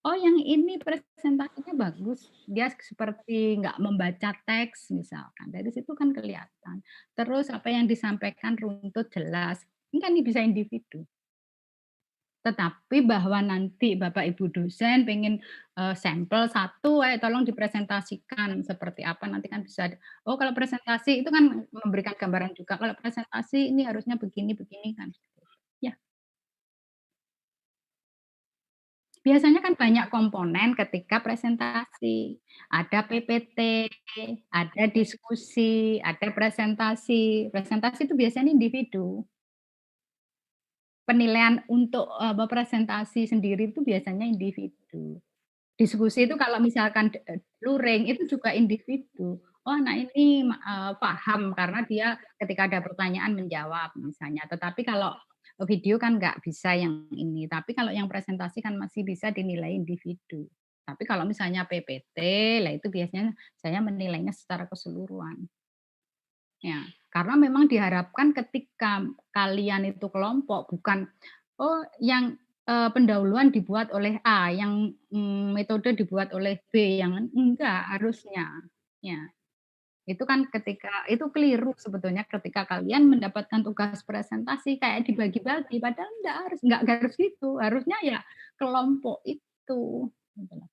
[SPEAKER 1] Oh yang ini presentasinya bagus, dia seperti nggak membaca teks misalkan, dari situ kan kelihatan. Terus apa yang disampaikan runtut, jelas, ini kan bisa individu. Tetapi bahwa nanti Bapak Ibu dosen pengen, sampel 1, tolong dipresentasikan seperti apa, nanti kan bisa, oh kalau presentasi itu kan memberikan gambaran juga, kalau presentasi ini harusnya begini begini kan. Ya. Biasanya kan banyak komponen ketika presentasi. Ada PPT, ada diskusi, ada presentasi. Presentasi itu biasanya individu. Penilaian untuk, presentasi sendiri itu biasanya individu. Diskusi itu kalau misalkan luring itu juga individu. Oh anak ini paham karena dia ketika ada pertanyaan menjawab misalnya. Tetapi kalau video kan nggak bisa yang ini. Tapi kalau yang presentasi kan masih bisa dinilai individu. Tapi kalau misalnya PPT, lah itu biasanya saya menilainya secara keseluruhan. Ya, karena memang diharapkan ketika kalian itu kelompok bukan, oh yang, pendahuluan dibuat oleh A, yang, metode dibuat oleh B, yang enggak harusnya. Ya, itu kan ketika itu keliru sebetulnya ketika kalian mendapatkan tugas presentasi kayak dibagi-bagi, padahal enggak harus gitu, harusnya ya kelompok itu, gitu loh.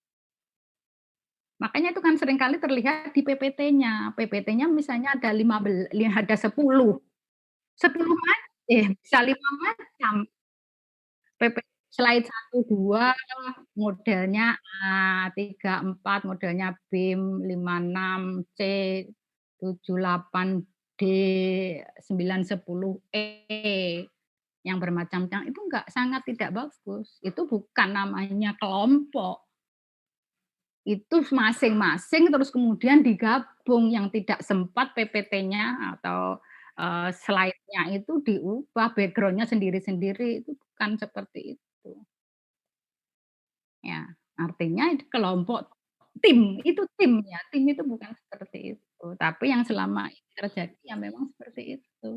[SPEAKER 1] Makanya itu kan seringkali terlihat di PPT-nya. PPT-nya misalnya ada 10, 10 bisa 5 macam. Slide 1, 2 modelnya A, 3, 4 modelnya BIM, 5, 6, C, 7, 8, D, 9, 10, E, yang bermacam-macam itu sangat tidak bagus. Itu bukan namanya kelompok. Itu masing-masing terus kemudian digabung, yang tidak sempat PPT-nya atau, slide-nya itu diubah, background-nya sendiri-sendiri, itu bukan seperti itu. Ya, artinya itu kelompok tim, itu tim ya, tim itu bukan seperti itu. Tapi yang selama ini terjadi ya memang seperti itu.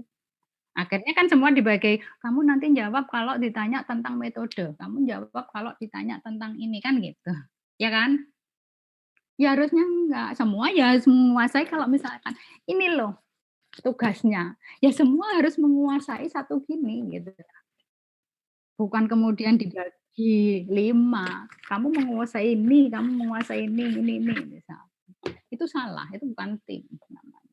[SPEAKER 1] Akhirnya kan semua dibagi, kamu nanti jawab kalau ditanya tentang metode, kamu jawab kalau ditanya tentang ini, kan gitu. Ya kan? Ya harusnya enggak, semua ya harus menguasai kalau misalkan, ini loh tugasnya, ya semua harus menguasai satu gini gitu. Bukan kemudian dibagi 5, kamu menguasai ini, kamu menguasai ini, misal. Itu salah, itu bukan tim namanya.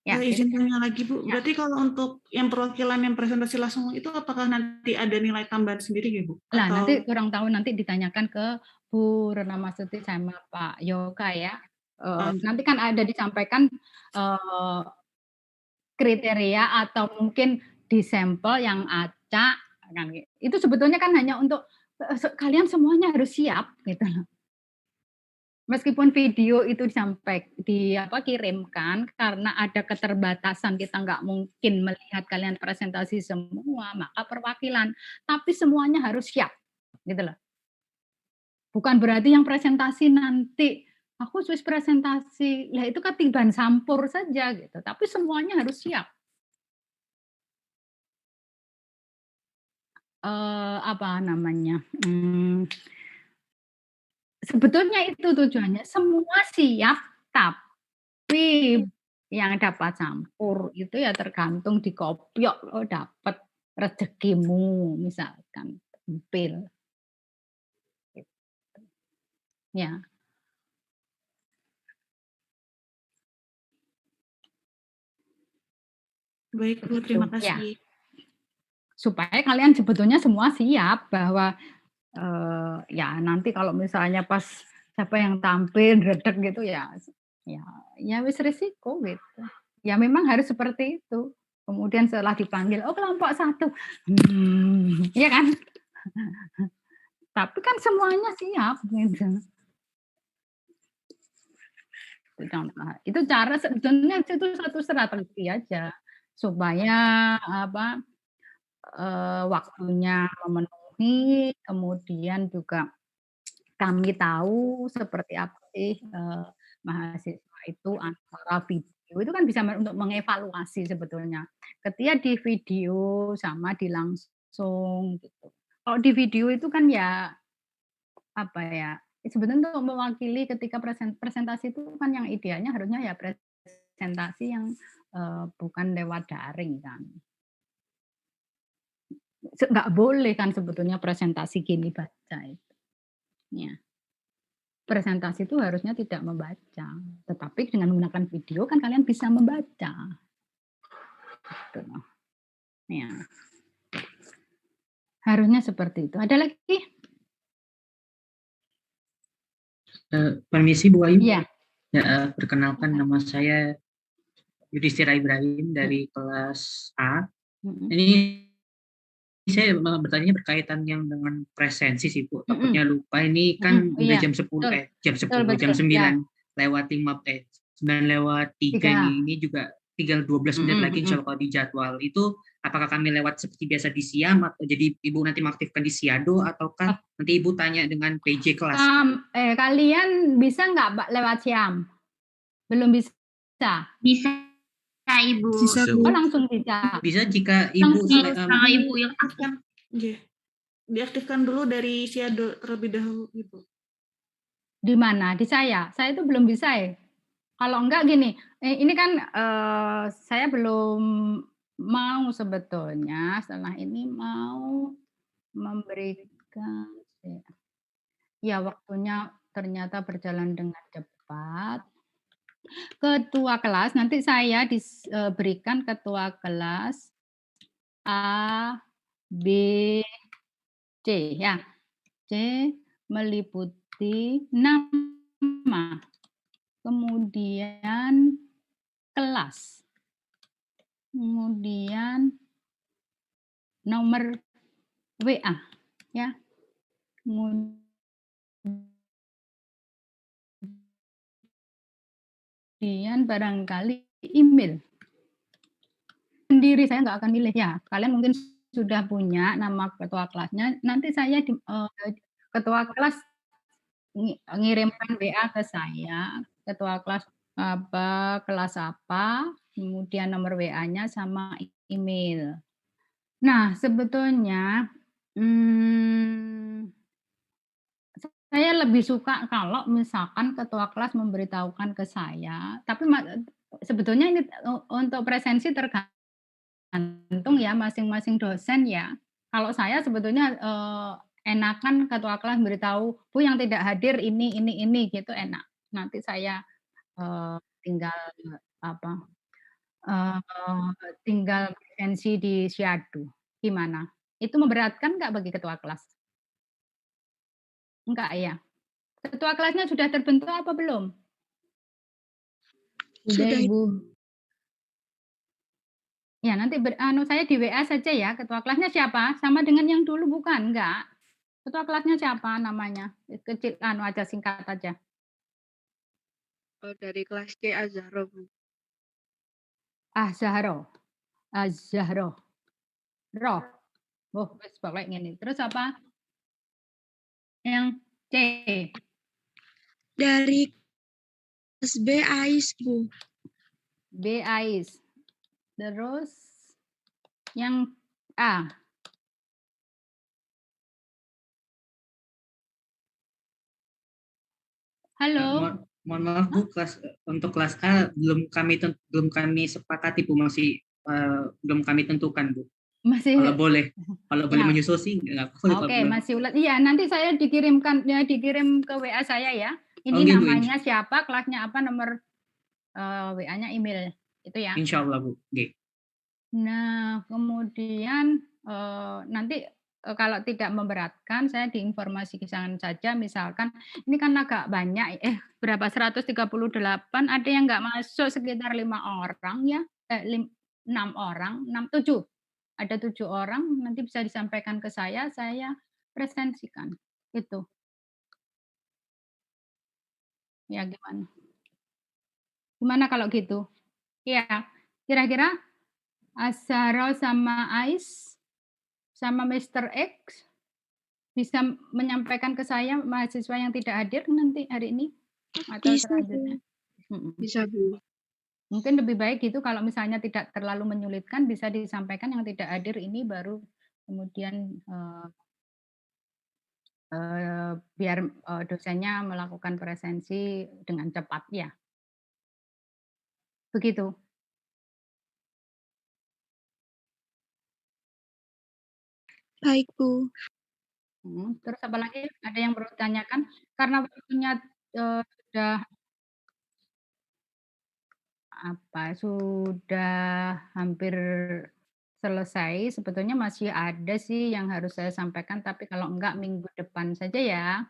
[SPEAKER 1] Ya,
[SPEAKER 4] Izin tanya lagi Bu,
[SPEAKER 1] ya.
[SPEAKER 4] berarti kalau untuk yang perwakilan yang presentasi langsung itu apakah nanti ada nilai tambahan sendiri ya Bu?
[SPEAKER 1] Nah,
[SPEAKER 4] Atau
[SPEAKER 1] nanti kurang tahu nanti ditanyakan ke Bu Renamasuti sama Pak Yoga ya. Nanti kan ada disampaikan, kriteria atau mungkin di sampel yang acak kan itu sebetulnya kan hanya untuk, kalian semuanya harus siap gitu loh. Meskipun video itu kirimkan karena ada keterbatasan kita nggak mungkin melihat kalian presentasi semua, maka perwakilan, tapi semuanya harus siap, gitu loh. Bukan berarti yang presentasi nanti, "Aku wis presentasi," lah itu ketiban sampur saja gitu, tapi semuanya harus siap. Apa namanya, sebetulnya itu tujuannya, semua siap, tapi yang dapat campur itu ya tergantung dikopiok, oh dapat rezekimu misalkan, tampil. Ya,
[SPEAKER 4] baik Bu,
[SPEAKER 1] begitu.
[SPEAKER 4] terima
[SPEAKER 1] Ya,
[SPEAKER 4] kasih.
[SPEAKER 1] supaya kalian sebetulnya semua siap bahwa, ya nanti kalau misalnya pas siapa yang tampil redeg gitu ya ya wis resiko gitu. Ya memang harus seperti itu. Kemudian setelah dipanggil, "Oh kelompok 1," iya kan? Tapi kan semuanya siap gitu. Itu contoh. Itu cara sebetulnya itu satu strategi aja supaya apa, waktunya memenuhi, kemudian juga kami tahu seperti apa sih, mahasiswa itu antara video itu kan bisa untuk mengevaluasi sebetulnya. Ketika di video sama di langsung gitu. Kalau di video itu kan ya, apa ya, sebenarnya untuk mewakili ketika presentasi itu kan yang idealnya harusnya ya presentasi yang, bukan lewat daring kan. Nggak boleh kan sebetulnya presentasi gini baca itu, ya. Presentasi itu harusnya tidak membaca, tetapi dengan menggunakan video kan kalian bisa membaca. Gitu loh. Ya. Harusnya seperti itu. Ada lagi?
[SPEAKER 5] Permisi Bu Ayu.
[SPEAKER 1] Iya.
[SPEAKER 5] Ya, perkenalkan nama saya Yudhistira Ibrahim dari kelas A. Ini saya bertanya berkaitan yang dengan presensi sih Bu. Takutnya lupa. Ini kan udah
[SPEAKER 1] Iya.
[SPEAKER 5] jam 10 jam 10
[SPEAKER 1] Betul,
[SPEAKER 5] jam
[SPEAKER 1] betul.
[SPEAKER 5] 9
[SPEAKER 1] Ya.
[SPEAKER 5] lewat 5 9 lewat 3 ini juga tinggal 12 menit lagi insya Allah di jadwal. Itu apakah kami lewat seperti biasa di SIAM atau jadi Ibu nanti mengaktifkan di SIADO ataukah nanti Ibu tanya dengan PJ kelas?
[SPEAKER 1] Kalian bisa nggak Pak lewat SIAM? Belum bisa?
[SPEAKER 6] Bisa Ibu.
[SPEAKER 4] Bisa,
[SPEAKER 1] Oh,
[SPEAKER 4] Bu.
[SPEAKER 1] langsung bisa.
[SPEAKER 5] Bisa jika Ibu
[SPEAKER 6] Kalau Ibu yang
[SPEAKER 4] Aktifkan, diaktifkan dulu dari SIADO terlebih dahulu gitu.
[SPEAKER 1] Di mana? Di saya. Saya itu belum bisa ya. Kalau enggak gini, ini kan saya belum mau sebetulnya setelah ini mau memberikan ya waktunya ternyata berjalan dengan cepat. Ketua kelas nanti saya diberikan ketua kelas A, B, C ya. C meliputi nama, kemudian kelas, kemudian nomor WA ya. Kemudian barangkali email. Sendiri saya nggak akan milih ya. Kalian mungkin sudah punya nama ketua kelasnya. Nanti saya ketua kelas ngirimkan WA ke saya, ketua kelas kelas apa, kemudian nomor WA-nya sama email. Nah, sebetulnya saya lebih suka kalau misalkan ketua kelas memberitahukan ke saya, tapi sebetulnya ini untuk presensi tergantung ya masing-masing dosen ya. Kalau saya sebetulnya enakan ketua kelas beritahu, Bu yang tidak hadir ini gitu enak. Nanti saya tinggal tinggal presensi di SIADO. Gimana? Itu memberatkan nggak bagi ketua kelas? Enggak ya? Ketua kelasnya sudah terbentuk apa belum?
[SPEAKER 3] Sudah,
[SPEAKER 1] Ibu. Ya, nanti saya di WA saja ya. Ketua kelasnya siapa? Sama dengan yang dulu bukan? Enggak. Ketua kelasnya siapa namanya? Kecil aja singkat aja.
[SPEAKER 3] Dari kelas C Azharo, Bu.
[SPEAKER 1] Azharo. Roh. Oh, wis pokoke ngene. Terus apa? Yang C.
[SPEAKER 3] Dari kelas B Ais, Bu.
[SPEAKER 1] B Ais. Terus yang A. Halo.
[SPEAKER 5] Mohon maaf Bu, untuk kelas A belum kami sepakati Bu, masih belum kami tentukan Bu.
[SPEAKER 1] Masih
[SPEAKER 5] kalau boleh
[SPEAKER 1] ya.
[SPEAKER 5] menyusul sih nggak apa-apa.
[SPEAKER 1] Oke, masih ulat. Iya, nanti saya dikirim ke WA saya ya. Ini
[SPEAKER 5] Bu,
[SPEAKER 1] namanya siapa, kelasnya apa, nomor WA-nya, email itu ya.
[SPEAKER 5] Insya Allah Bu.
[SPEAKER 1] Nah, kemudian nanti kalau tidak memberatkan saya diinformasikan saja, misalkan ini kan agak banyak berapa 138, ada yang nggak masuk sekitar 5 orang ya, 6 orang, 7. Ada 7 orang, nanti bisa disampaikan ke saya presensikan. Itu. Ya gimana? Gimana kalau gitu? Ya, kira-kira Azharo sama Ais sama Mr. X bisa menyampaikan ke saya mahasiswa yang tidak hadir nanti hari ini atau
[SPEAKER 3] Bisa,
[SPEAKER 1] selanjutnya?
[SPEAKER 3] Bisa, Bu.
[SPEAKER 1] Mungkin lebih baik gitu kalau misalnya tidak terlalu menyulitkan bisa disampaikan yang tidak hadir ini baru kemudian biar dosennya melakukan presensi dengan cepat ya. Begitu.
[SPEAKER 3] Baik, Bu.
[SPEAKER 1] Terus apa lagi? Ada yang perlu ditanyakan? Karena waktunya sudah hampir selesai, sebetulnya masih ada sih yang harus saya sampaikan, tapi kalau enggak minggu depan saja ya.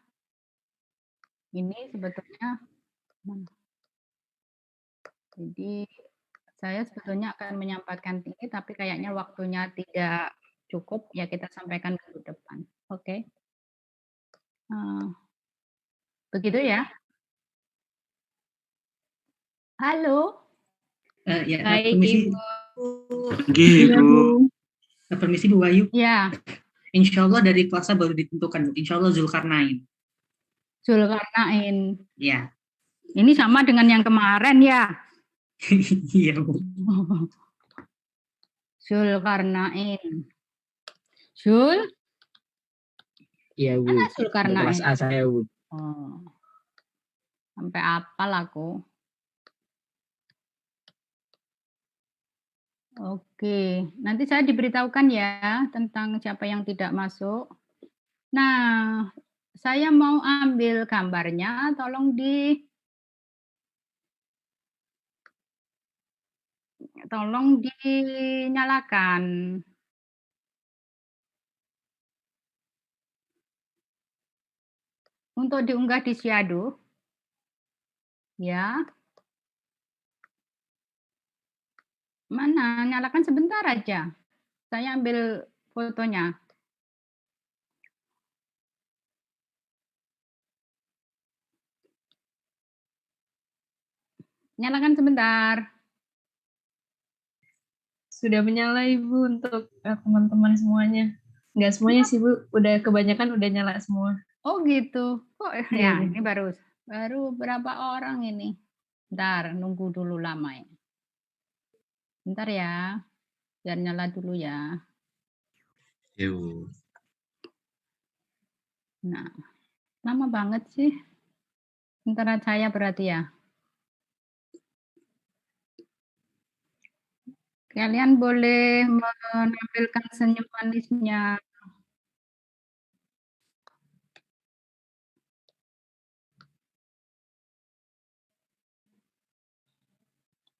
[SPEAKER 1] Ini sebetulnya jadi saya sebetulnya akan menyampaikan ini, tapi kayaknya waktunya tidak cukup, ya kita sampaikan minggu depan. Oke. Begitu ya? Halo?
[SPEAKER 5] Ya,
[SPEAKER 1] Baik,
[SPEAKER 5] permisi.
[SPEAKER 1] Ibu.
[SPEAKER 5] Permisi Bu Wahyu.
[SPEAKER 1] Ya,
[SPEAKER 5] Insya Allah dari kelasnya baru ditentukan, Bu. Insya Allah Zulkarnain.
[SPEAKER 1] Zulkarnain.
[SPEAKER 5] Ya.
[SPEAKER 1] Ini sama dengan yang kemarin ya?
[SPEAKER 5] Iya, Bu.
[SPEAKER 1] Zulkarnain. Zul?
[SPEAKER 7] Iya, Bu.
[SPEAKER 1] Mana Zulkarnain?
[SPEAKER 7] Kelas A saya, Bu.
[SPEAKER 1] Oh. Sampai apal aku. Oke, nanti saya diberitahukan ya tentang siapa yang tidak masuk. Nah, saya mau ambil gambarnya, tolong dinyalakan. Untuk diunggah di Shadow. Ya. Mana? Nyalakan sebentar aja. Saya ambil fotonya. Nyalakan sebentar.
[SPEAKER 8] Sudah menyala Ibu untuk teman-teman semuanya. Enggak semuanya sih Bu, udah kebanyakan udah nyala semua.
[SPEAKER 1] Oh gitu. Kok
[SPEAKER 8] Iya,
[SPEAKER 1] ya
[SPEAKER 8] Bu.
[SPEAKER 1] ini baru berapa orang ini. Bentar, nunggu dulu lama ya. Bentar ya. Biar nyala dulu ya.
[SPEAKER 2] Ya, Bu.
[SPEAKER 1] Nah, lama banget sih. Sementara saya berarti ya. Kalian boleh menampilkan senyum manisnya.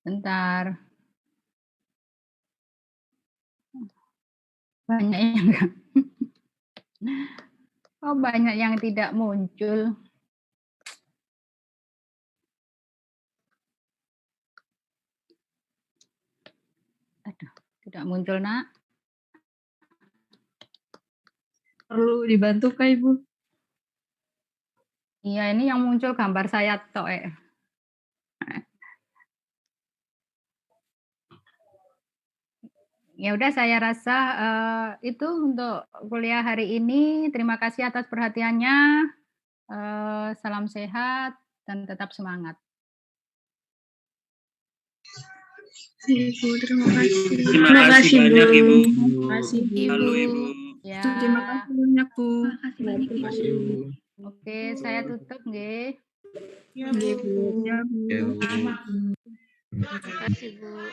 [SPEAKER 1] Bentar. Banyak yang oh, banyak yang tidak muncul. Aduh, tidak muncul, Nak.
[SPEAKER 8] Perlu dibantu Kak Ibu?
[SPEAKER 1] Iya, ini yang muncul gambar saya tok. Ya udah, saya rasa itu untuk kuliah hari ini. Terima kasih atas perhatiannya. Salam sehat dan tetap semangat.
[SPEAKER 3] Ibu, terima kasih.
[SPEAKER 5] Terima kasih banyak, Ibu.
[SPEAKER 8] Terima kasih Bu.
[SPEAKER 5] Halo, Ibu.
[SPEAKER 1] Ya.
[SPEAKER 3] Terima kasih banyak Bu.
[SPEAKER 7] Terima kasih, Bu.
[SPEAKER 1] Oke, saya tutup nggih.
[SPEAKER 4] Ya,
[SPEAKER 3] Iya,
[SPEAKER 4] Bu.
[SPEAKER 3] Bu.
[SPEAKER 2] Ya, Bu.
[SPEAKER 3] Terima kasih Bu.